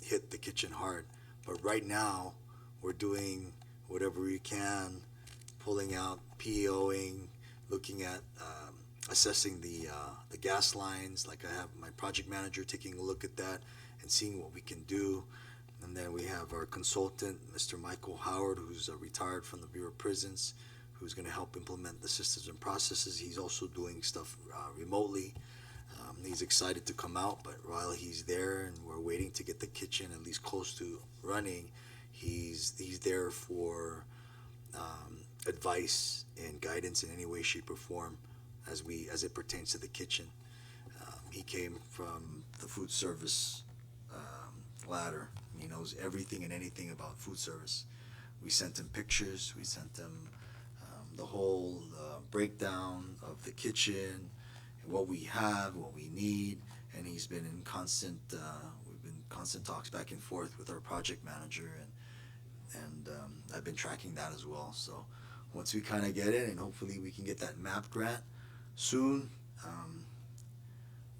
hit the kitchen hard. But right now we're doing whatever we can, pulling out, POing, looking at assessing the gas lines. Like I have my project manager taking a look at that and seeing what we can do. And then we have our consultant, Mr. Michael Howard, who's retired from the Bureau of Prisons, who's going to help implement the systems and processes. He's also doing stuff remotely. He's excited to come out, but while he's there and we're waiting to get the kitchen at least close to running, he's there for advice and guidance in any way, shape, or form as it pertains to the kitchen. He came from the food service ladder. He knows everything and anything about food service. We sent him pictures. We sent him the whole breakdown of the kitchen, what we have, what we need, and he's been in constant. We've been constant talks back and forth with our project manager, and I've been tracking that as well. So once we kind of get it, and hopefully we can get that MAP grant soon,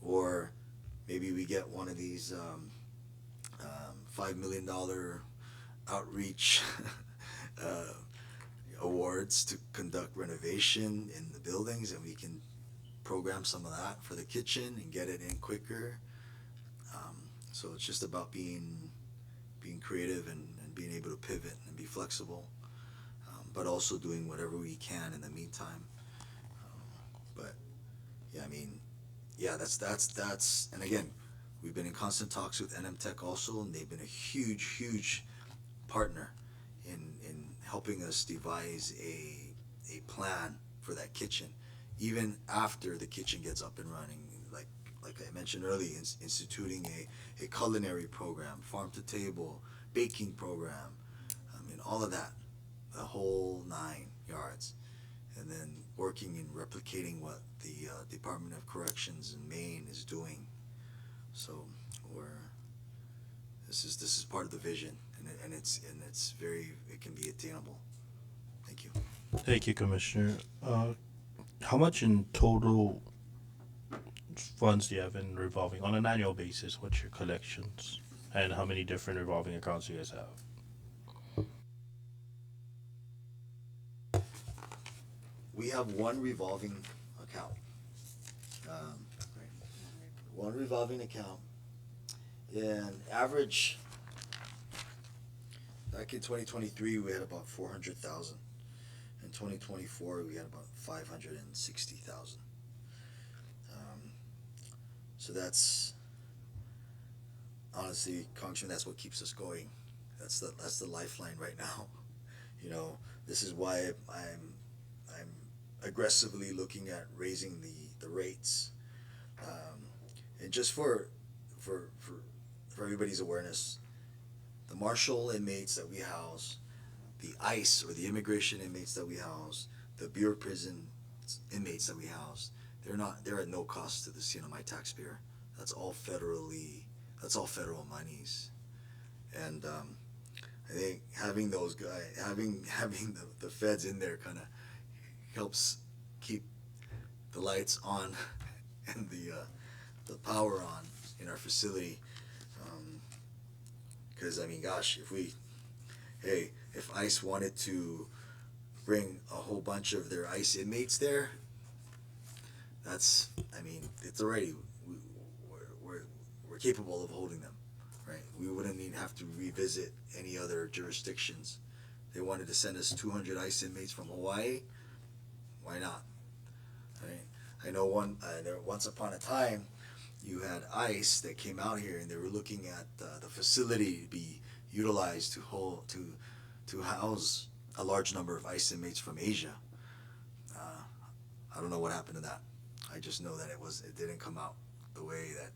or maybe we get one of these $5 million outreach awards to conduct renovation in the buildings, and we can program some of that for the kitchen and get it in quicker. So it's just about being creative and being able to pivot and be flexible, but also doing whatever we can in the meantime. But yeah, that's and again, we've been in constant talks with NM Tech also, and they've been a huge partner in helping us devise a plan for that kitchen, even after the kitchen gets up and running. Like I mentioned earlier, instituting a culinary program, farm to table, baking program. I mean, all of that, the whole 9 yards, and then working and replicating what the Department of Corrections in Maine is doing. So this is part of the vision, and it can be attainable. Thank you. Thank you, Commissioner. How much in total funds do you have in revolving on an annual basis? What's your collections, and how many different revolving accounts do you guys have? We have one revolving account. One revolving account. And average, back in 2023, we had about 400,000. In 2024, we had about 560,000. So that's, honestly, Congressman, that's what keeps us going. That's the lifeline right now. You know, this is why I'm aggressively looking at raising the rates. And just for everybody's awareness, the Marshall inmates that we house, the ICE or the immigration inmates that we house, the Bureau of Prison inmates that we house, they're at no cost to the CNMI taxpayer. That's all federal monies. And I think having those guys, having the feds in there kind of helps keep the lights on and the power on in our facility. Because I mean, gosh, if ICE wanted to bring a whole bunch of their ICE inmates there, it's already, we're capable of holding them, right? We wouldn't even have to revisit any other jurisdictions. They wanted to send us 200 ICE inmates from Hawaii. Why not? Right? I know once upon a time, you had ICE that came out here and they were looking at the facility to be utilized to house a large number of ICE inmates from Asia. I don't know what happened to that. I just know that it didn't come out the way that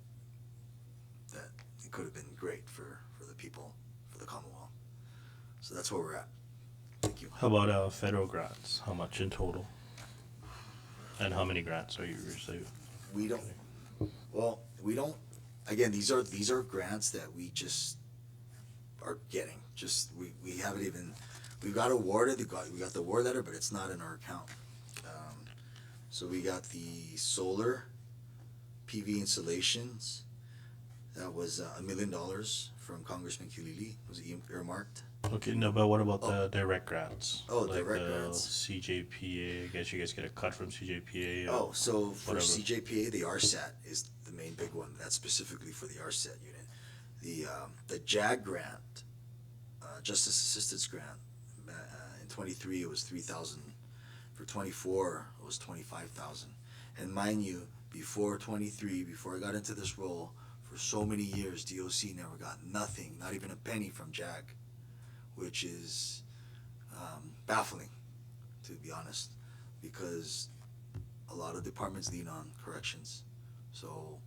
it could have been great for the people, for the Commonwealth. So that's where we're at. Thank you. How about federal grants? How much in total? And how many grants are you receiving? We don't. Again, these are grants that we just are getting. We haven't even. We got awarded. We got the award letter, but it's not in our account. So we got the solar PV installations. That was $1 million from Congressman Kilili. It was earmarked. Okay, no, but what about the direct grants? Oh, like direct the grants. CJPA. I guess you guys get a cut from CJPA. Oh, so for whatever. CJPA, the RSAT is the main big one. That's specifically for the RSAT unit. The JAG grant, Justice Assistance Grant, in 23 it was 3,000. For 24 it was 25,000. And mind you, before 23, before I got into this role, for so many years, DOC never got nothing, not even a penny from JAG, which is baffling, to be honest, because a lot of departments lean on corrections. So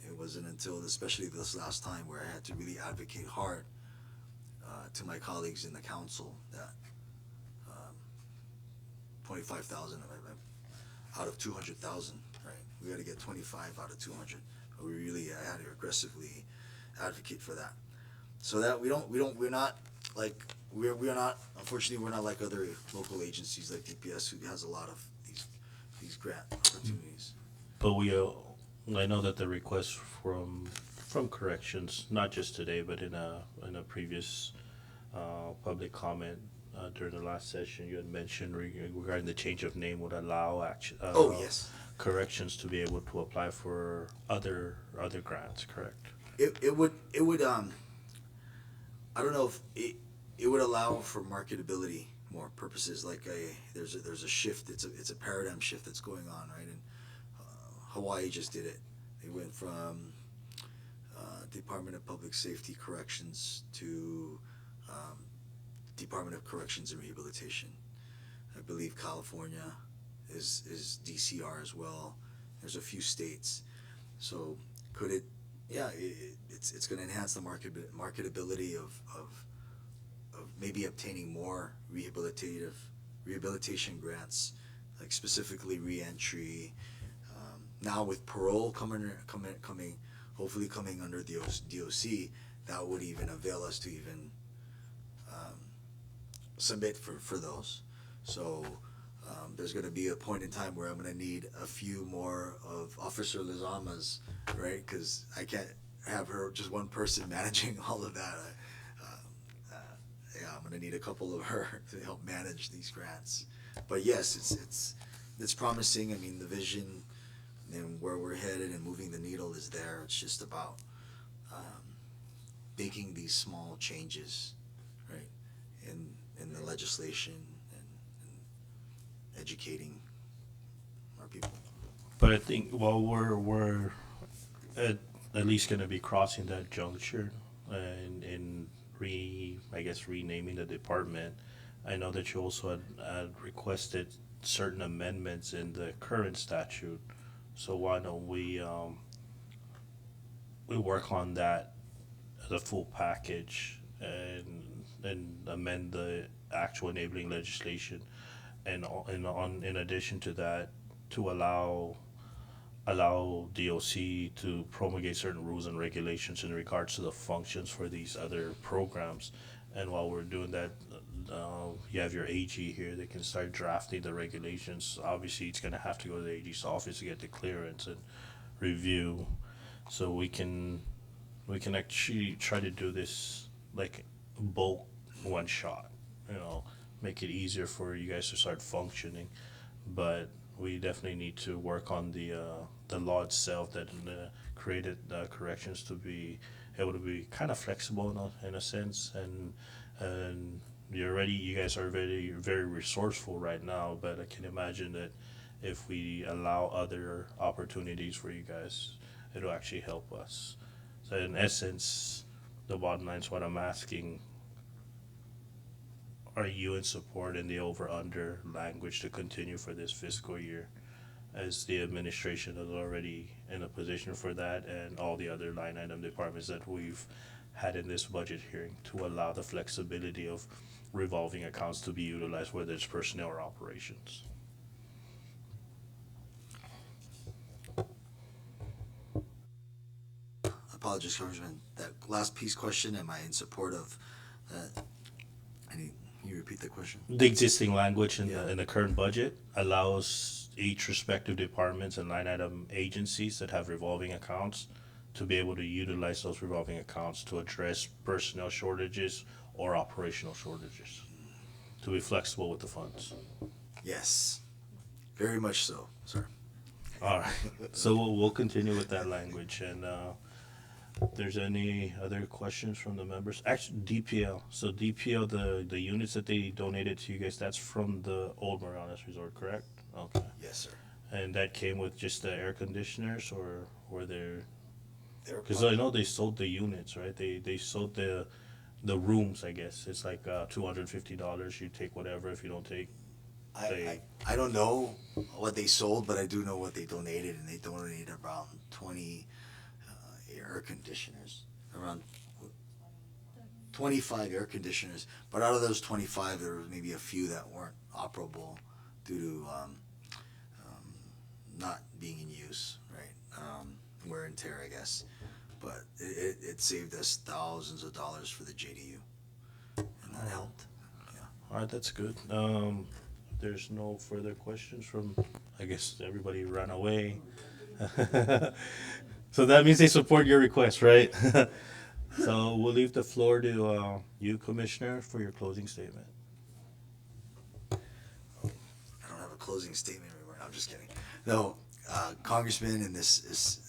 it wasn't until, especially this last time, where I had to really advocate hard to my colleagues in the council that 25,000 out of 200,000, right? We got to get 25 out of 200. But I had to aggressively advocate for that, so that we're not unfortunately we're not like other local agencies like DPS who has a lot of these grant opportunities. But I know that the request from corrections, not just today, but in a previous public comment during the last session, you had mentioned regarding the change of name would allow Yes. corrections to be able to apply for other grants, correct? It would I don't know if it would allow for marketability more purposes. Like there's a shift. It's a paradigm shift that's going on, right? And Hawaii just did it. They went from Department of Public Safety Corrections to Department of Corrections and Rehabilitation. I believe California is DCR as well. There's a few states. So could it? Yeah, it's going to enhance the marketability of maybe obtaining more rehabilitation grants, like specifically reentry. Now with parole coming, hopefully coming under the DOC, that would even avail us to even submit for those. So there's going to be a point in time where I'm going to need a few more of Officer Lizama's, right? Because I can't have her just one person managing all of that. Yeah, I'm going to need a couple of her to help manage these grants. But yes, it's promising. I mean, the vision and where we're headed and moving the needle is there. It's just about making these small changes, right, in the legislation and educating our people. But I think while we're at least going to be crossing that juncture and renaming the department, I know that you also had requested certain amendments in the current statute. So why don't we work on that as a full package and amend the actual enabling legislation, and in addition to that, to allow DOC to promulgate certain rules and regulations in regards to the functions for these other programs. And while we're doing that, you have your AG here. They can start drafting the regulations. Obviously, it's going to have to go to the AG's office to get the clearance and review. So we can actually try to do this like bulk one shot. Make it easier for you guys to start functioning. But we definitely need to work on the law itself that created corrections to be able to be kind of flexible in a sense, and you guys are very very resourceful right now, but I can imagine that if we allow other opportunities for you guys, it'll actually help us. So in essence, the bottom line is what I'm asking: are you in support in the over under language to continue for this fiscal year, as the administration is already in a position for that, and all the other line item departments that we've had in this budget hearing, to allow the flexibility of revolving accounts to be utilized, whether it's personnel or operations? Apologies, Congressman. That last piece question, am I in support of that? Can you repeat the question? The existing language in the current budget allows each respective departments and line item agencies that have revolving accounts to be able to utilize those revolving accounts to address personnel shortages or operational shortages, to be flexible with the funds. Yes, very much so, sir. All right. So we'll continue with that language. And if there's any other questions from the members, actually DPL. So DPL, the units that they donated to you guys, that's from the old Marianas Resort, correct? Okay. Yes, sir. And that came with just the air conditioners, or were there? They're Because I know they sold the units, right? They sold the rooms. I guess it's like $250. You take whatever. If you don't take, I don't know what they sold, but I do know what they donated, and they donated around 20 air conditioners, around 25 air conditioners. But out of those 25, there was maybe a few that weren't operable due to not being in use, right? Wear and tear, I guess. But it saved us thousands of dollars for the JDU, and that helped. Yeah. all right, that's good. There's no further questions from. I guess everybody ran away. So that means they support your request, right? So we'll leave the floor to you, Commissioner, for your closing statement. I don't have a closing statement anymore. I'm just kidding. No, Congressman, and this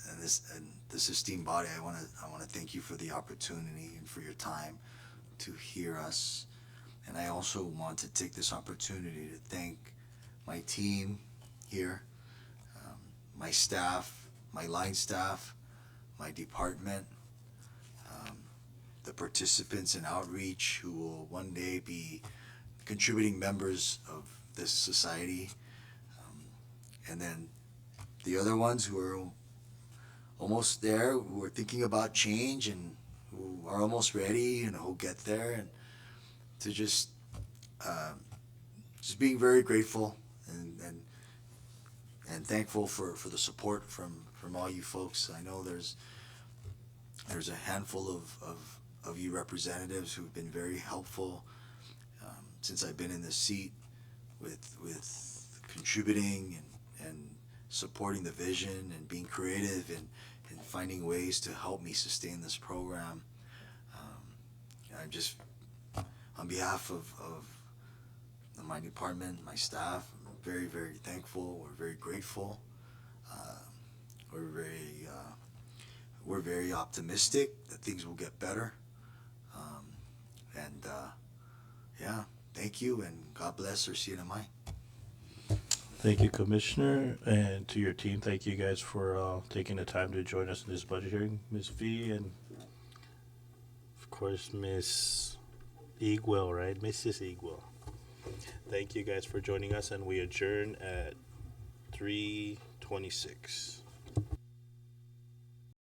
esteemed body, I want to thank you for the opportunity and for your time to hear us. And I also want to take this opportunity to thank my team here, my staff, my line staff, my department, the participants in outreach who will one day be contributing members of this society. and then the other ones who are almost there, who are thinking about change and who are almost ready and who'll get there, and to just being very grateful and thankful for the support from all you folks. I know there's a handful of you representatives who've been very helpful since I've been in this seat with contributing and supporting the vision and being creative and finding ways to help me sustain this program. I'm just, on behalf of my department, my staff, I'm very, very thankful. We're very grateful. We're very optimistic that things will get better. And yeah, thank you, and God bless our CNMI. Thank you, Commissioner, and to your team. Thank you guys for taking the time to join us in this budget hearing, Ms. V, and of course, Miss Igwell, right? Mrs. Igwell. Thank you guys for joining us, and we adjourn at 3:26.